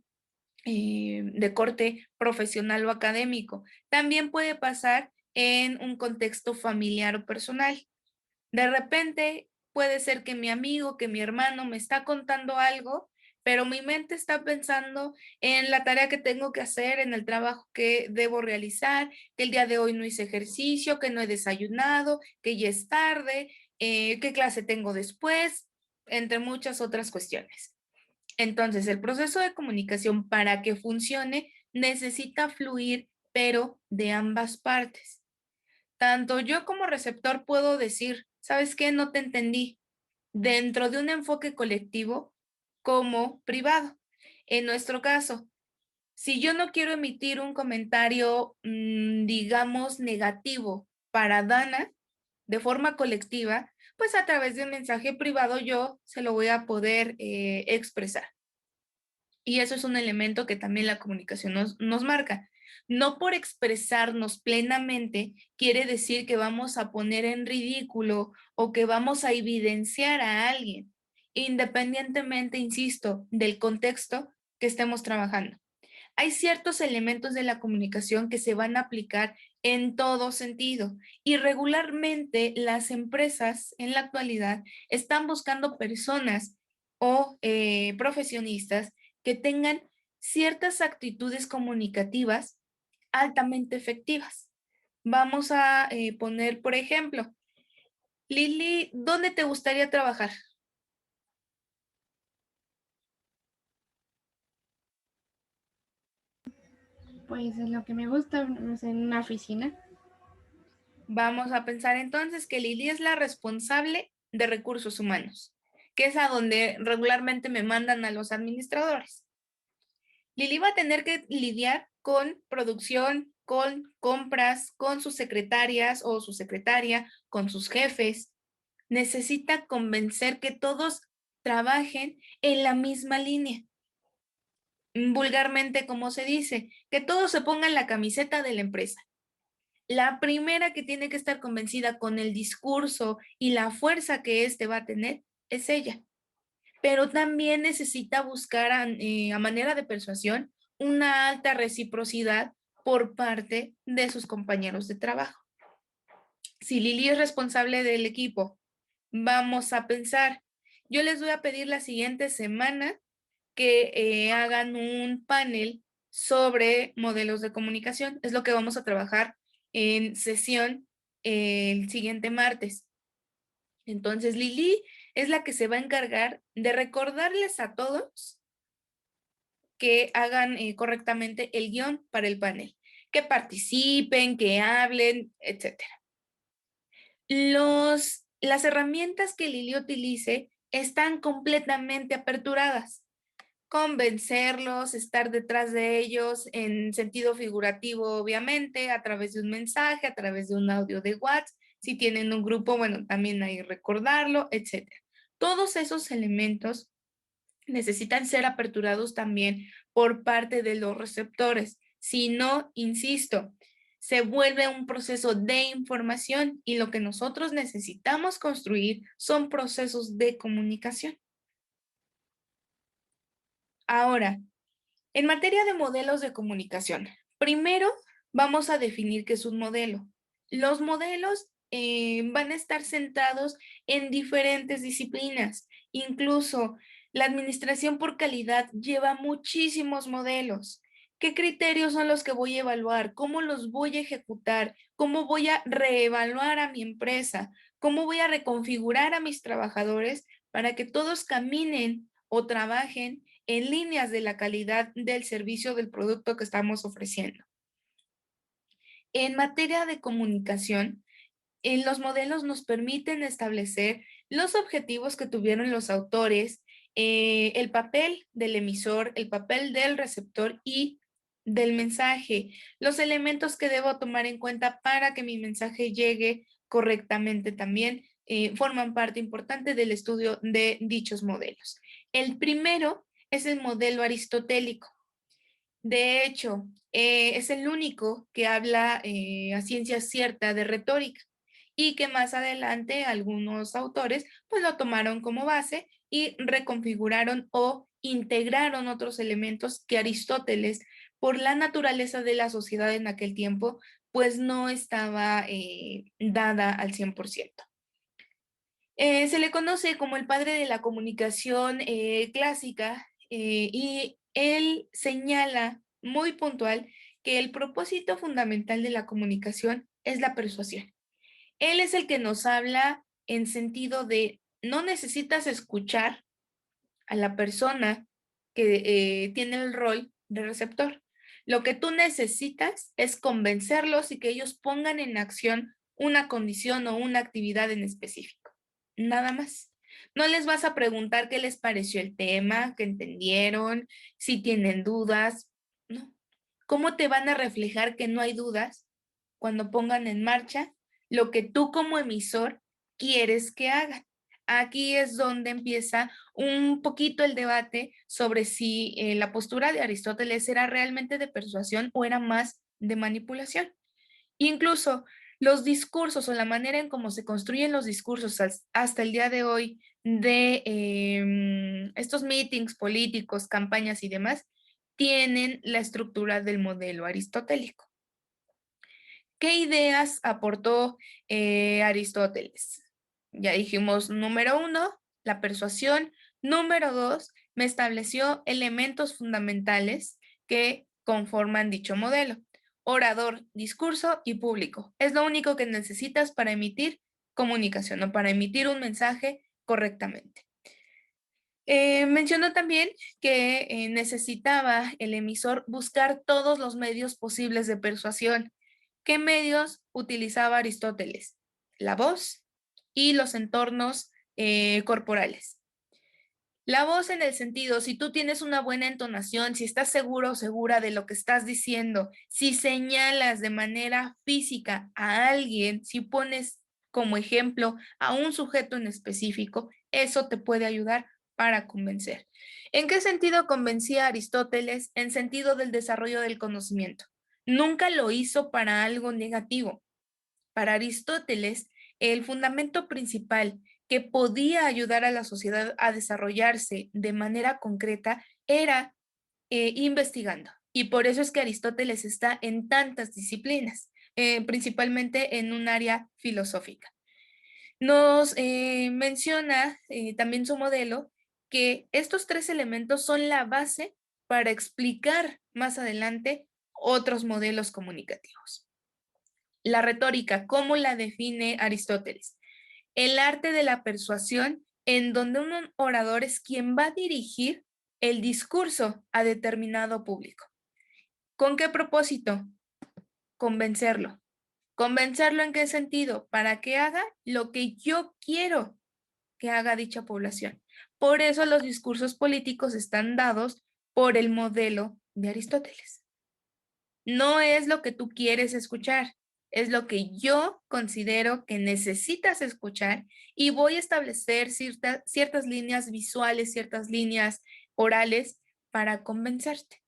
de corte profesional o académico. También puede pasar en un contexto familiar o personal. De repente puede ser que mi amigo, que mi hermano me está contando algo, pero mi mente está pensando en la tarea que tengo que hacer, en el trabajo que debo realizar, que el día de hoy no hice ejercicio, que no he desayunado, que ya es tarde, qué clase tengo después, entre muchas otras cuestiones. Entonces, el proceso de comunicación para que funcione necesita fluir, pero de ambas partes. Tanto yo como receptor puedo decir, ¿sabes qué? No te entendí, dentro de un enfoque colectivo como privado. En nuestro caso, si yo no quiero emitir un comentario, digamos, negativo para Dana de forma colectiva, pues a través de un mensaje privado yo se lo voy a poder expresar. Y eso es un elemento que también la comunicación nos marca. No por expresarnos plenamente quiere decir que vamos a poner en ridículo o que vamos a evidenciar a alguien, independientemente, insisto, del contexto que estemos trabajando. Hay ciertos elementos de la comunicación que se van a aplicar en todo sentido y regularmente las empresas en la actualidad están buscando personas o profesionistas que tengan ciertas actitudes comunicativas altamente efectivas. Vamos a poner, por ejemplo, Lili, ¿dónde te gustaría trabajar? Pues es lo que me gusta, no sé, en una oficina. Vamos a pensar entonces que Lili es la responsable de recursos humanos, que es a donde regularmente me mandan a los administradores. Lili va a tener que lidiar con producción, con compras, con sus secretarias o su secretaria, con sus jefes. Necesita convencer que todos trabajen en la misma línea. Vulgarmente, como se dice, que todos se pongan la camiseta de la empresa. La primera que tiene que estar convencida con el discurso y la fuerza que éste va a tener es ella. Pero también necesita buscar a manera de persuasión una alta reciprocidad por parte de sus compañeros de trabajo. Si Lili es responsable del equipo, vamos a pensar, yo les voy a pedir la siguiente semana que hagan un panel sobre modelos de comunicación. Es lo que vamos a trabajar en sesión el siguiente martes. Entonces, Lili es la que se va a encargar de recordarles a todos que hagan correctamente el guión para el panel, que participen, que hablen, etc. Las herramientas que Lili utilice están completamente aperturadas. Convencerlos, estar detrás de ellos en sentido figurativo, obviamente, a través de un mensaje, a través de un audio de WhatsApp. Si tienen un grupo, bueno, también ahí recordarlo, etc. Todos esos elementos necesitan ser aperturados también por parte de los receptores. Si no, insisto, se vuelve un proceso de información y lo que nosotros necesitamos construir son procesos de comunicación. Ahora, en materia de modelos de comunicación, primero vamos a definir qué es un modelo. Los modelos van a estar centrados en diferentes disciplinas. Incluso la administración por calidad lleva muchísimos modelos. ¿Qué criterios son los que voy a evaluar? ¿Cómo los voy a ejecutar? ¿Cómo voy a reevaluar a mi empresa? ¿Cómo voy a reconfigurar a mis trabajadores para que todos caminen o trabajen en líneas de la calidad del servicio del producto que estamos ofreciendo. En materia de comunicación, los modelos nos permiten establecer los objetivos que tuvieron los autores, el papel del emisor, el papel del receptor y del mensaje, los elementos que debo tomar en cuenta para que mi mensaje llegue correctamente también forman parte importante del estudio de dichos modelos. El primero es el modelo aristotélico. De hecho, es el único que habla a ciencia cierta de retórica y que más adelante algunos autores pues lo tomaron como base y reconfiguraron o integraron otros elementos que Aristóteles, por la naturaleza de la sociedad en aquel tiempo, pues no estaba dada al 100%. Se le conoce como el padre de la comunicación clásica y él señala muy puntual que el propósito fundamental de la comunicación es la persuasión. Él es el que nos habla en sentido de no necesitas escuchar a la persona que tiene el rol de receptor. Lo que tú necesitas es convencerlos y que ellos pongan en acción una condición o una actividad en específico. Nada más. No les vas a preguntar qué les pareció el tema, qué entendieron, si tienen dudas. No. ¿Cómo te van a reflejar que no hay dudas cuando pongan en marcha lo que tú como emisor quieres que hagan? Aquí es donde empieza un poquito el debate sobre si la postura de Aristóteles era realmente de persuasión o era más de manipulación. Incluso los discursos o la manera en cómo se construyen los discursos hasta el día de hoy de estos meetings políticos, campañas y demás, tienen la estructura del modelo aristotélico. ¿Qué ideas aportó Aristóteles? Ya dijimos, número 1, la persuasión. Número 2, me estableció elementos fundamentales que conforman dicho modelo. Orador, discurso y público. Es lo único que necesitas para emitir comunicación o para emitir un mensaje correctamente. Mencionó también que necesitaba el emisor buscar todos los medios posibles de persuasión. ¿Qué medios utilizaba Aristóteles? La voz y los entornos corporales. La voz en el sentido, si tú tienes una buena entonación, si estás seguro o segura de lo que estás diciendo, si señalas de manera física a alguien, si pones como ejemplo a un sujeto en específico, eso te puede ayudar para convencer. ¿En qué sentido convencía a Aristóteles? En sentido del desarrollo del conocimiento. Nunca lo hizo para algo negativo. Para Aristóteles, el fundamento principal que podía ayudar a la sociedad a desarrollarse de manera concreta era investigando. Y por eso es que Aristóteles está en tantas disciplinas, principalmente en un área filosófica. Nos menciona también su modelo que estos 3 elementos son la base para explicar más adelante otros modelos comunicativos. La retórica, ¿cómo la define Aristóteles? El arte de la persuasión en donde un orador es quien va a dirigir el discurso a determinado público. ¿Con qué propósito? Convencerlo. ¿Convencerlo en qué sentido? Para que haga lo que yo quiero que haga dicha población. Por eso los discursos políticos están dados por el modelo de Aristóteles. No es lo que tú quieres escuchar, es lo que yo considero que necesitas escuchar y voy a establecer ciertas líneas visuales, ciertas líneas orales para convencerte.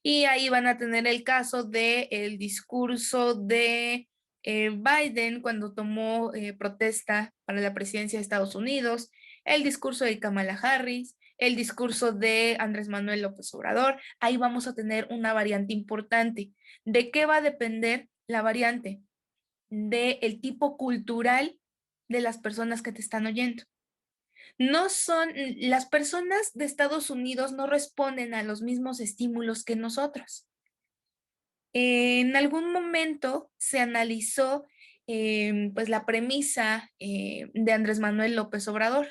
Y ahí van a tener el caso del discurso de Biden cuando tomó protesta para la presidencia de Estados Unidos, el discurso de Kamala Harris, el discurso de Andrés Manuel López Obrador. Ahí vamos a tener una variante importante. ¿De qué va a depender la variante? Del tipo cultural de las personas que te están oyendo. No son, las personas de Estados Unidos no responden a los mismos estímulos que nosotros. En algún momento se analizó pues la premisa de Andrés Manuel López Obrador.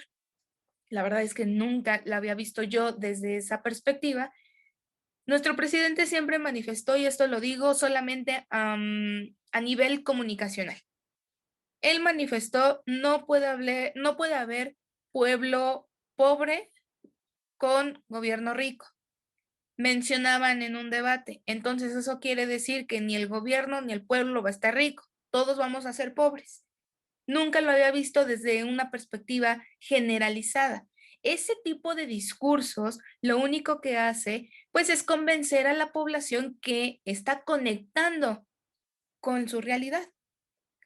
La verdad es que nunca la había visto yo desde esa perspectiva. Nuestro presidente siempre manifestó, y esto lo digo solamente a nivel comunicacional. Él manifestó, no puede haber pueblo pobre con gobierno rico. Mencionaban en un debate, entonces eso quiere decir que ni el gobierno ni el pueblo va a estar rico, todos vamos a ser pobres. Nunca lo había visto desde una perspectiva generalizada. Ese tipo de discursos lo único que hace, pues, es convencer a la población que está conectando con su realidad.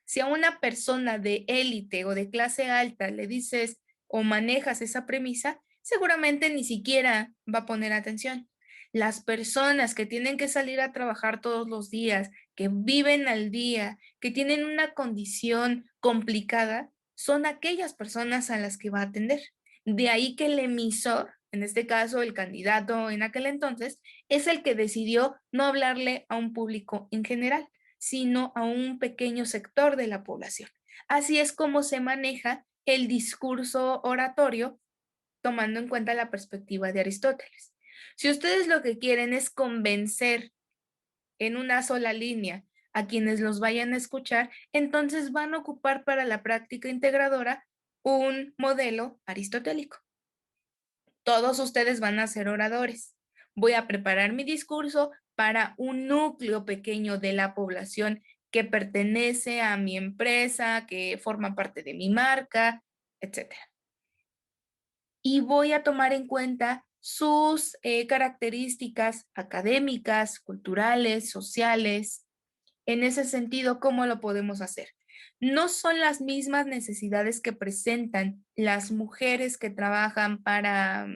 Si a una persona de élite o de clase alta le dices o manejas esa premisa, seguramente ni siquiera va a poner atención. Las personas que tienen que salir a trabajar todos los días, que viven al día, que tienen una condición complicada, son aquellas personas a las que va a atender. De ahí que el emisor, en este caso el candidato en aquel entonces, es el que decidió no hablarle a un público en general, sino a un pequeño sector de la población. Así es como se maneja el discurso oratorio, tomando en cuenta la perspectiva de Aristóteles. Si ustedes lo que quieren es convencer en una sola línea a quienes los vayan a escuchar, entonces van a ocupar para la práctica integradora un modelo aristotélico. Todos ustedes van a ser oradores. Voy a preparar mi discurso para un núcleo pequeño de la población que pertenece a mi empresa, que forma parte de mi marca, etc. Y voy a tomar en cuenta sus características académicas, culturales, sociales. En ese sentido, ¿cómo lo podemos hacer? No son las mismas necesidades que presentan las mujeres que trabajan para,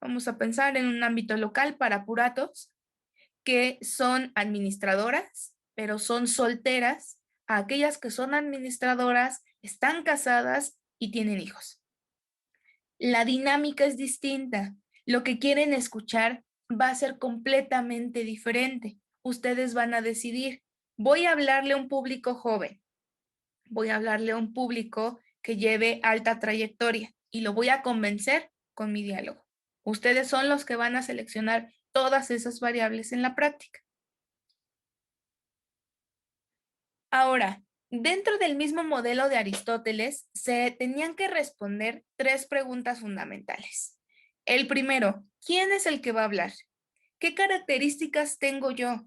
vamos a pensar en un ámbito local, para Puratos, que son administradoras, pero son solteras, a aquellas que son administradoras, están casadas y tienen hijos. La dinámica es distinta. Lo que quieren escuchar va a ser completamente diferente. Ustedes van a decidir, voy a hablarle a un público joven, voy a hablarle a un público que lleve alta trayectoria y lo voy a convencer con mi diálogo. Ustedes son los que van a seleccionar todas esas variables en la práctica. Ahora, dentro del mismo modelo de Aristóteles, se tenían que responder 3 preguntas fundamentales. El primero, ¿quién es el que va a hablar? ¿Qué características tengo yo?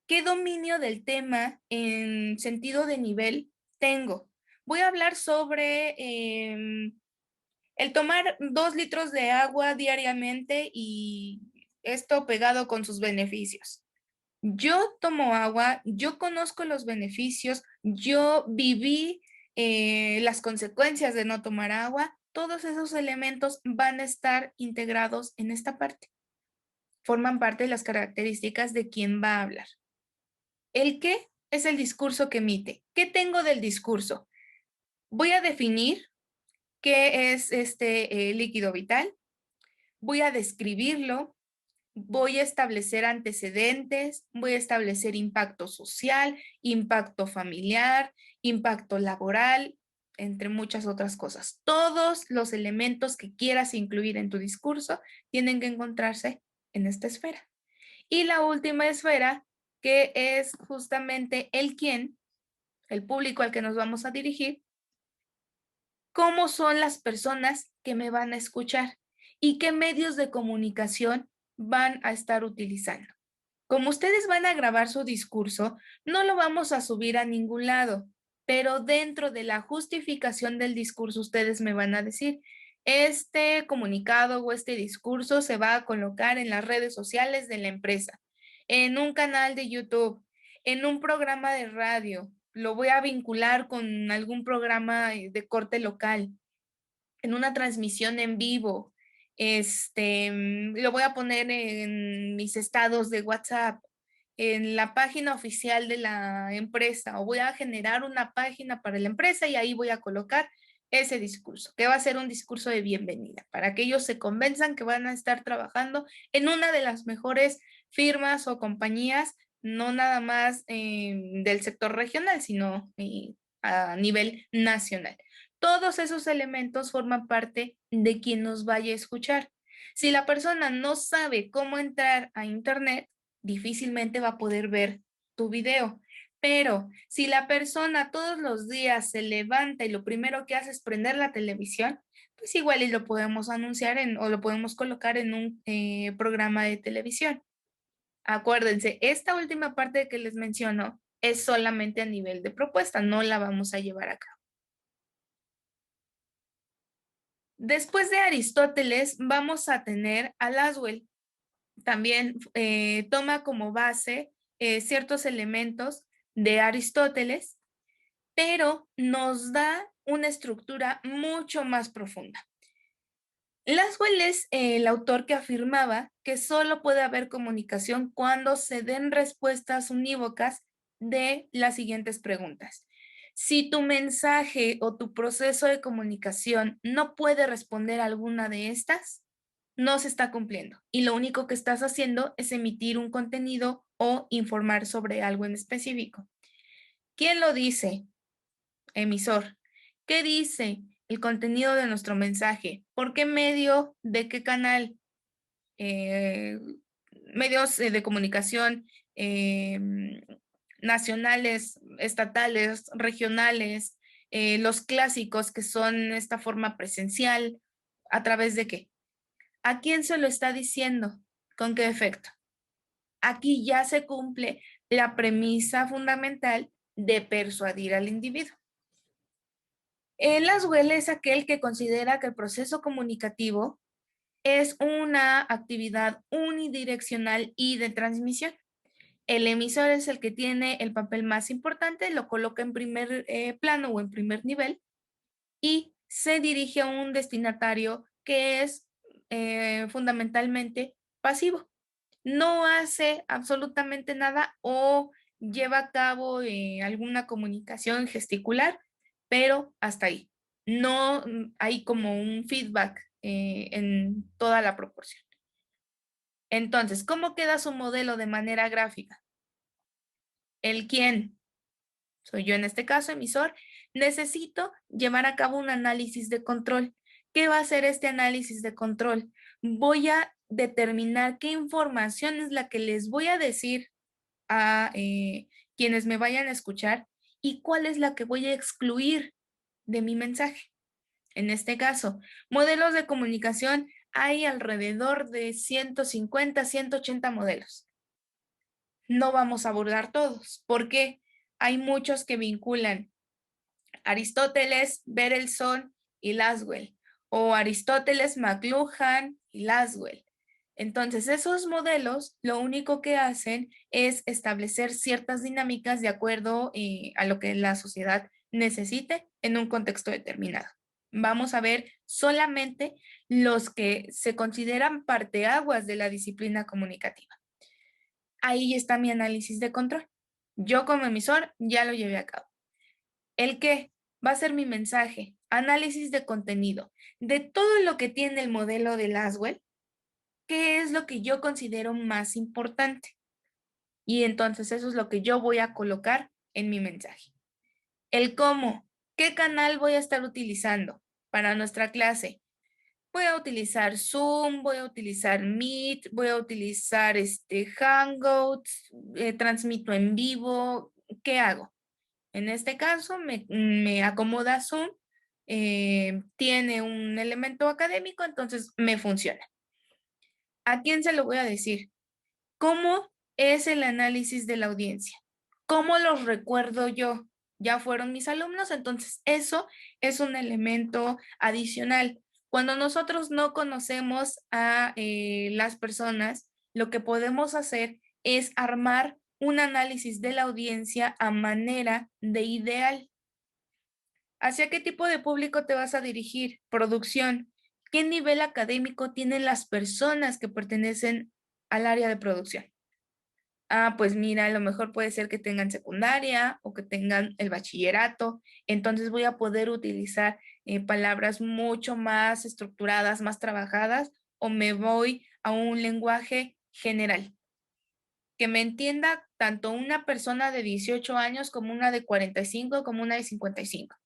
¿Qué dominio del tema en sentido de nivel tengo? Voy a hablar sobre el tomar 2 litros de agua diariamente y esto pegado con sus beneficios. Yo tomo agua, yo conozco los beneficios, yo viví las consecuencias de no tomar agua. Todos esos elementos van a estar integrados en esta parte. Forman parte de las características de quien va a hablar. El qué es el discurso que emite. ¿Qué tengo del discurso? Voy a definir qué es este líquido vital. Voy a describirlo. Voy a establecer antecedentes, voy a establecer impacto social, impacto familiar, impacto laboral, entre muchas otras cosas. Todos los elementos que quieras incluir en tu discurso tienen que encontrarse en esta esfera. Y la última esfera, que es justamente el quién, el público al que nos vamos a dirigir, cómo son las personas que me van a escuchar y qué medios de comunicación van a estar utilizando. Como ustedes van a grabar su discurso, no lo vamos a subir a ningún lado, pero dentro de la justificación del discurso ustedes me van a decir, este comunicado o este discurso se va a colocar en las redes sociales de la empresa, en un canal de YouTube, en un programa de radio, lo voy a vincular con algún programa de corte local, en una transmisión en vivo, lo voy a poner en mis estados de WhatsApp, en la página oficial de la empresa, o voy a generar una página para la empresa y ahí voy a colocar ese discurso, que va a ser un discurso de bienvenida, para que ellos se convenzan que van a estar trabajando en una de las mejores firmas o compañías, no nada más del sector regional, sino a nivel nacional. Todos esos elementos forman parte de quien nos vaya a escuchar. Si la persona no sabe cómo entrar a internet, difícilmente va a poder ver tu video. Pero si la persona todos los días se levanta y lo primero que hace es prender la televisión, pues igual y lo podemos anunciar o lo podemos colocar en un programa de televisión. Acuérdense, esta última parte que les menciono es solamente a nivel de propuesta, no la vamos a llevar a cabo. Después de Aristóteles, vamos a tener a Laswell. También toma como base ciertos elementos de Aristóteles, pero nos da una estructura mucho más profunda. Laswell es el autor que afirmaba que solo puede haber comunicación cuando se den respuestas unívocas de las siguientes preguntas. Si tu mensaje o tu proceso de comunicación no puede responder a alguna de estas, no se está cumpliendo y lo único que estás haciendo es emitir un contenido o informar sobre algo en específico. ¿Quién lo dice? Emisor. ¿Qué dice el contenido de nuestro mensaje? ¿Por qué medio? ¿De qué canal? Medios de comunicación nacionales, estatales, regionales, los clásicos que son esta forma presencial, ¿a través de qué? ¿A quién se lo está diciendo? ¿Con qué efecto? Aquí ya se cumple la premisa fundamental de persuadir al individuo. Laswell es aquel que considera que el proceso comunicativo es una actividad unidireccional y de transmisión. El emisor es el que tiene el papel más importante, lo coloca en primer plano o en primer nivel y se dirige a un destinatario que es fundamentalmente pasivo. No hace absolutamente nada o lleva a cabo alguna comunicación gesticular, pero hasta ahí. No hay como un feedback en toda la proporción. Entonces, ¿cómo queda su modelo de manera gráfica? El quién, soy yo en este caso, emisor, necesito llevar a cabo un análisis de control. ¿Qué va a hacer este análisis de control? Voy a determinar qué información es la que les voy a decir a quienes me vayan a escuchar y cuál es la que voy a excluir de mi mensaje. En este caso, modelos de comunicación, hay alrededor de 150, 180 modelos. No vamos a abordar todos, porque hay muchos que vinculan Aristóteles, Berelson y Laswell, o Aristóteles, McLuhan y Laswell. Entonces, esos modelos lo único que hacen es establecer ciertas dinámicas de acuerdo a lo que la sociedad necesite en un contexto determinado. Vamos a ver solamente los que se consideran parteaguas de la disciplina comunicativa. Ahí está mi análisis de control. Yo como emisor ya lo llevé a cabo. ¿El qué? Va a ser mi mensaje, análisis de contenido, de todo lo que tiene el modelo de Laswell, ¿qué es lo que yo considero más importante? Y entonces eso es lo que yo voy a colocar en mi mensaje. El cómo, ¿qué canal voy a estar utilizando para nuestra clase? Voy a utilizar Zoom, voy a utilizar Meet, voy a utilizar Hangouts, transmito en vivo, ¿qué hago? En este caso me acomoda Zoom, tiene un elemento académico, entonces me funciona. ¿A quién se lo voy a decir? ¿Cómo es el análisis de la audiencia? ¿Cómo los recuerdo yo? Ya fueron mis alumnos, entonces eso es un elemento adicional. Cuando nosotros no conocemos a las personas, lo que podemos hacer es armar un análisis de la audiencia a manera de ideal. ¿Hacia qué tipo de público te vas a dirigir? Producción. ¿Qué nivel académico tienen las personas que pertenecen al área de producción? Ah, pues mira, a lo mejor puede ser que tengan secundaria o que tengan el bachillerato. Entonces voy a poder utilizar palabras mucho más estructuradas, más trabajadas, o me voy a un lenguaje general. Que me entienda tanto una persona de 18 años como una de 45, como una de 55.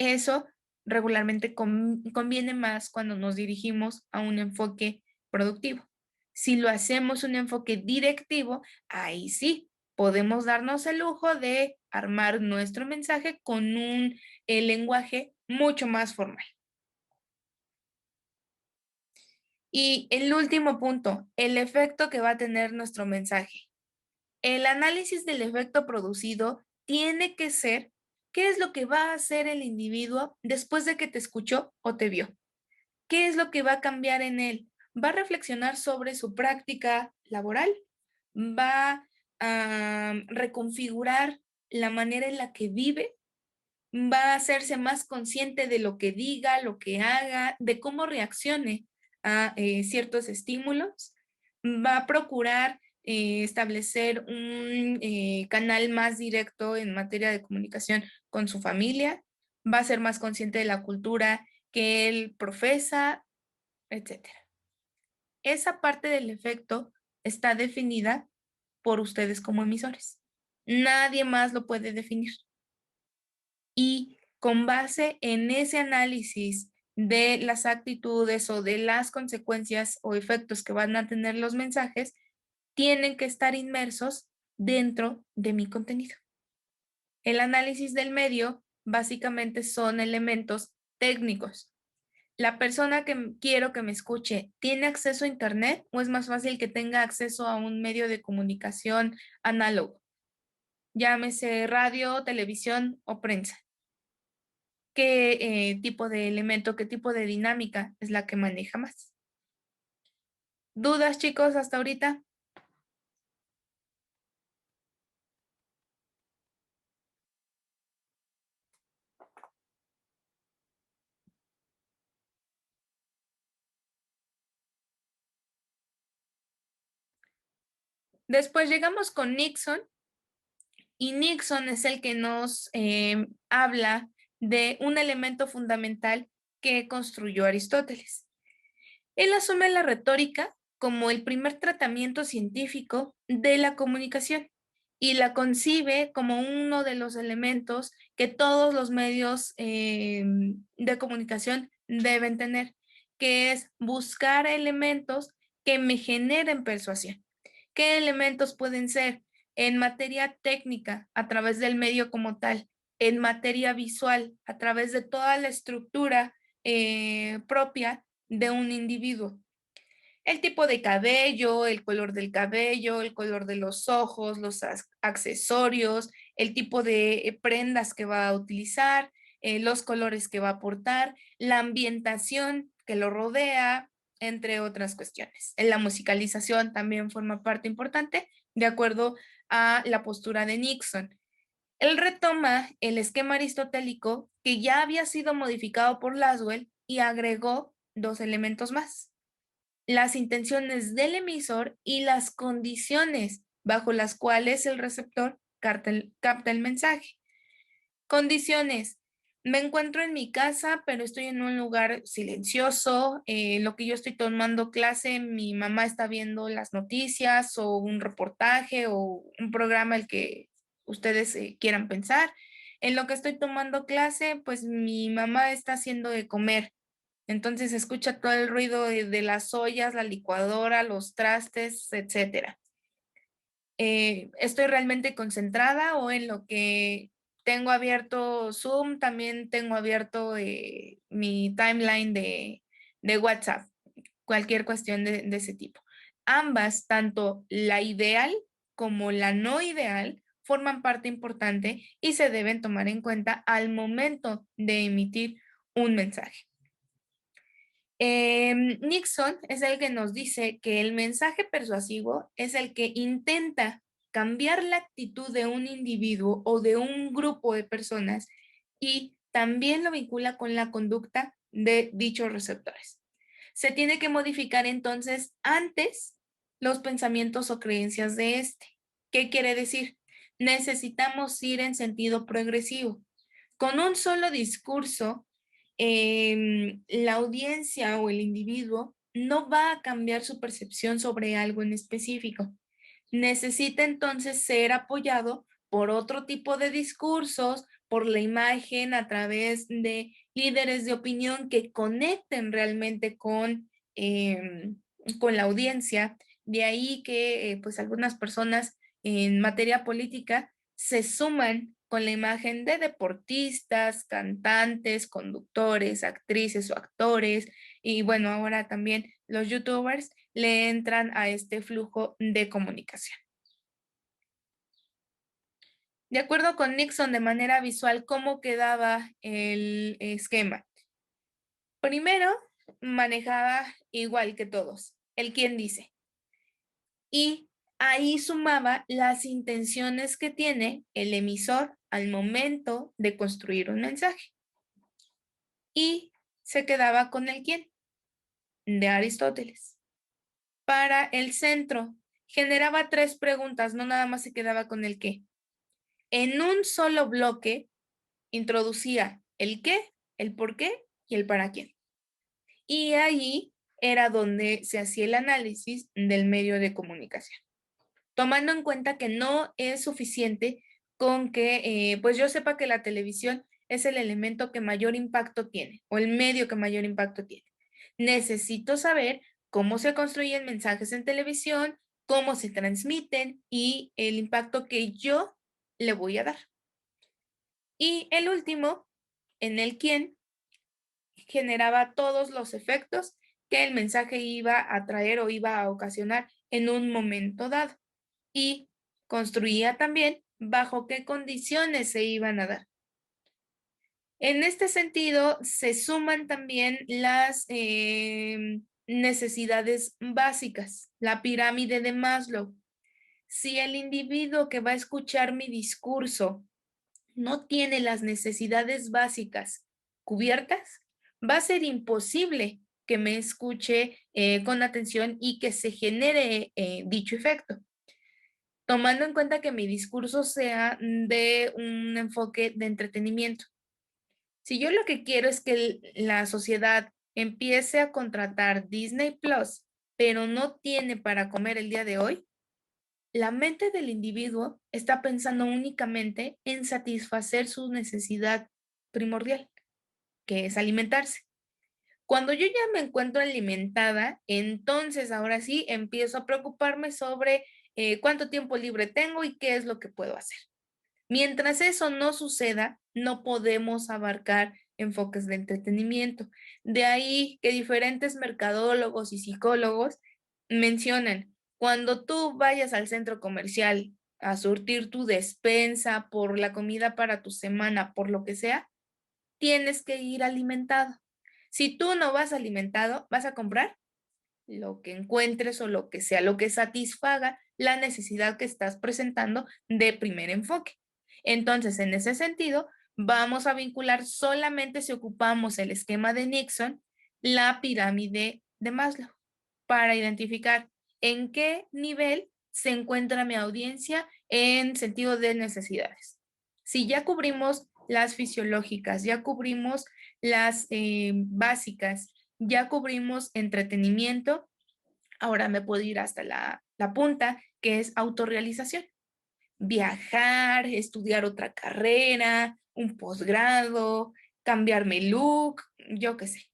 Eso regularmente conviene más cuando nos dirigimos a un enfoque productivo. Si lo hacemos un enfoque directivo, ahí sí podemos darnos el lujo de armar nuestro mensaje con un lenguaje mucho más formal. Y el último punto, el efecto que va a tener nuestro mensaje. El análisis del efecto producido tiene que ser qué es lo que va a hacer el individuo después de que te escuchó o te vio. ¿Qué es lo que va a cambiar en él? ¿Va a reflexionar sobre su práctica laboral? ¿Va a reconfigurar la manera en la que vive? ¿Va a hacerse más consciente de lo que diga, lo que haga, de cómo reaccione a ciertos estímulos? ¿Va a procurar establecer un canal más directo en materia de comunicación con su familia? ¿Va a ser más consciente de la cultura que él profesa, etcétera? Esa parte del efecto está definida por ustedes como emisores. Nadie más lo puede definir. Y con base en ese análisis de las actitudes o de las consecuencias o efectos que van a tener los mensajes, tienen que estar inmersos dentro de mi contenido. El análisis del medio básicamente son elementos técnicos. ¿La persona que quiero que me escuche tiene acceso a Internet o es más fácil que tenga acceso a un medio de comunicación análogo? Llámese radio, televisión o prensa. ¿Qué tipo de elemento, qué tipo de dinámica es la que maneja más? ¿Dudas, chicos, hasta ahorita? Después llegamos con Nixon, y Nixon es el que nos habla de un elemento fundamental que construyó Aristóteles. Él asume la retórica como el primer tratamiento científico de la comunicación y la concibe como uno de los elementos que todos los medios de comunicación deben tener, que es buscar elementos que me generen persuasión. ¿Qué elementos pueden ser? En materia técnica, a través del medio como tal, en materia visual, a través de toda la estructura propia de un individuo. El tipo de cabello, el color del cabello, el color de los ojos, los accesorios, el tipo de prendas que va a utilizar, los colores que va a aportar, la ambientación que lo rodea, entre otras cuestiones. La musicalización también forma parte importante de acuerdo a la postura de Nixon. Él retoma el esquema aristotélico que ya había sido modificado por Laswell y agregó dos elementos más: las intenciones del emisor y las condiciones bajo las cuales el receptor capta el mensaje. Condiciones: me encuentro en mi casa, pero estoy en un lugar silencioso. Lo que yo estoy tomando clase, mi mamá está viendo las noticias o un reportaje o un programa el que ustedes quieran pensar. En lo que estoy tomando clase, pues mi mamá está haciendo de comer. Entonces se escucha todo el ruido de las ollas, la licuadora, los trastes, etcétera. Estoy realmente concentrada, o en lo que tengo abierto Zoom, también tengo abierto mi timeline de WhatsApp, cualquier cuestión de ese tipo. Ambas, tanto la ideal como la no ideal, forman parte importante y se deben tomar en cuenta al momento de emitir un mensaje. Nixon es el que nos dice que el mensaje persuasivo es el que intenta cambiar la actitud de un individuo o de un grupo de personas y también lo vincula con la conducta de dichos receptores. Se tiene que modificar entonces antes los pensamientos o creencias de este. ¿Qué quiere decir? Necesitamos ir en sentido progresivo. Con un solo discurso, la audiencia o el individuo no va a cambiar su percepción sobre algo en específico. Necesita entonces ser apoyado por otro tipo de discursos, por la imagen, a través de líderes de opinión que conecten realmente con la audiencia. De ahí que pues algunas personas en materia política se suman con la imagen de deportistas, cantantes, conductores, actrices o actores, y bueno, ahora también los youtubers le entran a este flujo de comunicación. De acuerdo con Nixon, de manera visual, ¿cómo quedaba el esquema? Primero, manejaba igual que todos, el quién dice. Y ahí sumaba las intenciones que tiene el emisor al momento de construir un mensaje. Y se quedaba con el quién, de Aristóteles. Para el centro, generaba 3 preguntas, no nada más se quedaba con el qué. En un solo bloque, introducía el qué, el por qué y el para quién. Y ahí era donde se hacía el análisis del medio de comunicación, tomando en cuenta que no es suficiente con que pues yo sepa que la televisión es el elemento que mayor impacto tiene o el medio que mayor impacto tiene. Necesito saber cómo se construyen mensajes en televisión, cómo se transmiten y el impacto que yo le voy a dar. Y el último, en el quién, generaba todos los efectos que el mensaje iba a traer o iba a ocasionar en un momento dado. Y construía también bajo qué condiciones se iban a dar. En este sentido, se suman también las necesidades básicas, la pirámide de Maslow. Si el individuo que va a escuchar mi discurso no tiene las necesidades básicas cubiertas, va a ser imposible que me escuche con atención y que se genere dicho efecto. Tomando en cuenta que mi discurso sea de un enfoque de entretenimiento. Si yo lo que quiero es que la sociedad empiece a contratar Disney Plus, pero no tiene para comer el día de hoy, la mente del individuo está pensando únicamente en satisfacer su necesidad primordial, que es alimentarse. Cuando yo ya me encuentro alimentada, entonces ahora sí empiezo a preocuparme sobre cuánto tiempo libre tengo y qué es lo que puedo hacer. Mientras eso no suceda, no podemos abarcar enfoques de entretenimiento. De ahí que diferentes mercadólogos y psicólogos mencionan, cuando tú vayas al centro comercial a surtir tu despensa por la comida para tu semana, por lo que sea, tienes que ir alimentado. Si tú no vas alimentado, vas a comprar lo que encuentres o lo que sea, lo que satisfaga la necesidad que estás presentando de primer enfoque. Entonces, en ese sentido, vamos a vincular solamente si ocupamos el esquema de Nixon, la pirámide de Maslow, para identificar en qué nivel se encuentra mi audiencia en sentido de necesidades. Si ya cubrimos las fisiológicas, ya cubrimos las básicas, ya cubrimos entretenimiento, ahora me puedo ir hasta la punta, que es autorrealización. Viajar, estudiar otra carrera, un posgrado, cambiarme el look, yo qué sé.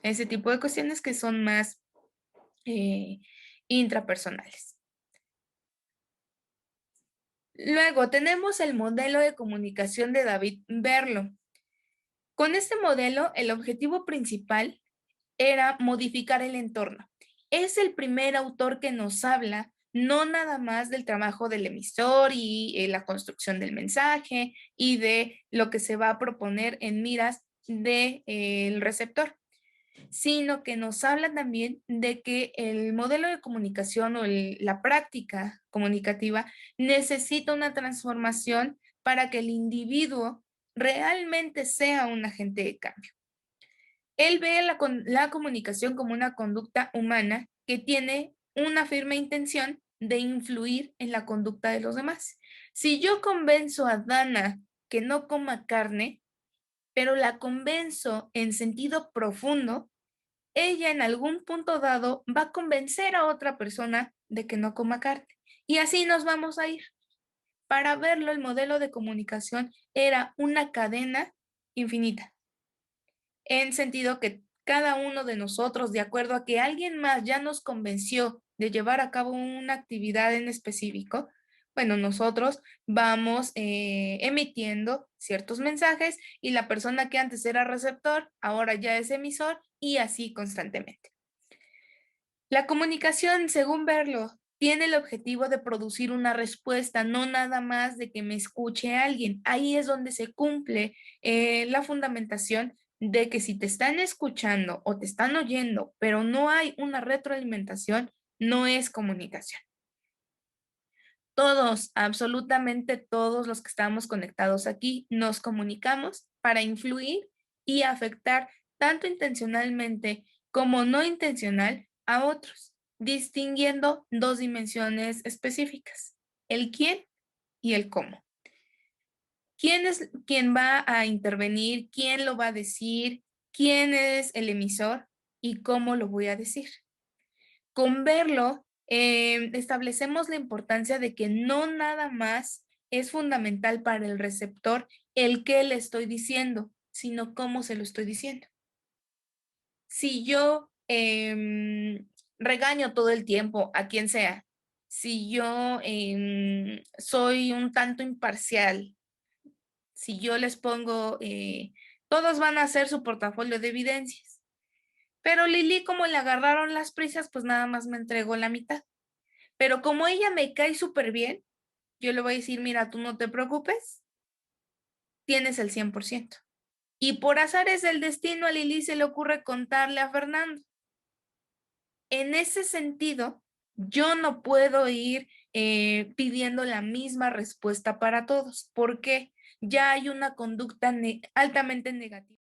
Ese tipo de cuestiones que son más intrapersonales. Luego tenemos el modelo de comunicación de David Berlo. Con este modelo, el objetivo principal era modificar el entorno. Es el primer autor que nos habla no nada más del trabajo del emisor y la construcción del mensaje y de lo que se va a proponer en miras del receptor, sino que nos habla también de que el modelo de comunicación o la práctica comunicativa necesita una transformación para que el individuo realmente sea un agente de cambio. Él ve la comunicación como una conducta humana que tiene una firme intención de influir en la conducta de los demás. Si yo convenzo a Dana que no coma carne, pero la convenzo en sentido profundo, ella en algún punto dado va a convencer a otra persona de que no coma carne. Y así nos vamos a ir. Para verlo, el modelo de comunicación era una cadena infinita, en sentido que cada uno de nosotros, de acuerdo a que alguien más ya nos convenció de llevar a cabo una actividad en específico, bueno, nosotros vamos emitiendo ciertos mensajes y la persona que antes era receptor, ahora ya es emisor y así constantemente. La comunicación, según verlo, tiene el objetivo de producir una respuesta, no nada más de que me escuche alguien. Ahí es donde se cumple la fundamentación de que si te están escuchando o te están oyendo, pero no hay una retroalimentación, no es comunicación. Todos, absolutamente todos los que estamos conectados aquí, nos comunicamos para influir y afectar tanto intencionalmente como no intencional a otros, distinguiendo dos dimensiones específicas, el quién y el cómo. ¿Quién es quien va a intervenir? ¿Quién lo va a decir? ¿Quién es el emisor? ¿Y cómo lo voy a decir? Con verlo, establecemos la importancia de que no nada más es fundamental para el receptor el qué le estoy diciendo, sino cómo se lo estoy diciendo. Si yo regaño todo el tiempo a quien sea, si yo soy un tanto imparcial, si yo les pongo, todos van a hacer su portafolio de evidencias, pero Lili, como le agarraron las prisas, pues nada más me entregó la mitad. Pero como ella me cae súper bien, yo le voy a decir, mira, tú no te preocupes, tienes el 100%. Y por azares del destino, a Lili se le ocurre contarle a Fernando. En ese sentido, yo no puedo ir pidiendo la misma respuesta para todos, porque ya hay una conducta altamente negativa.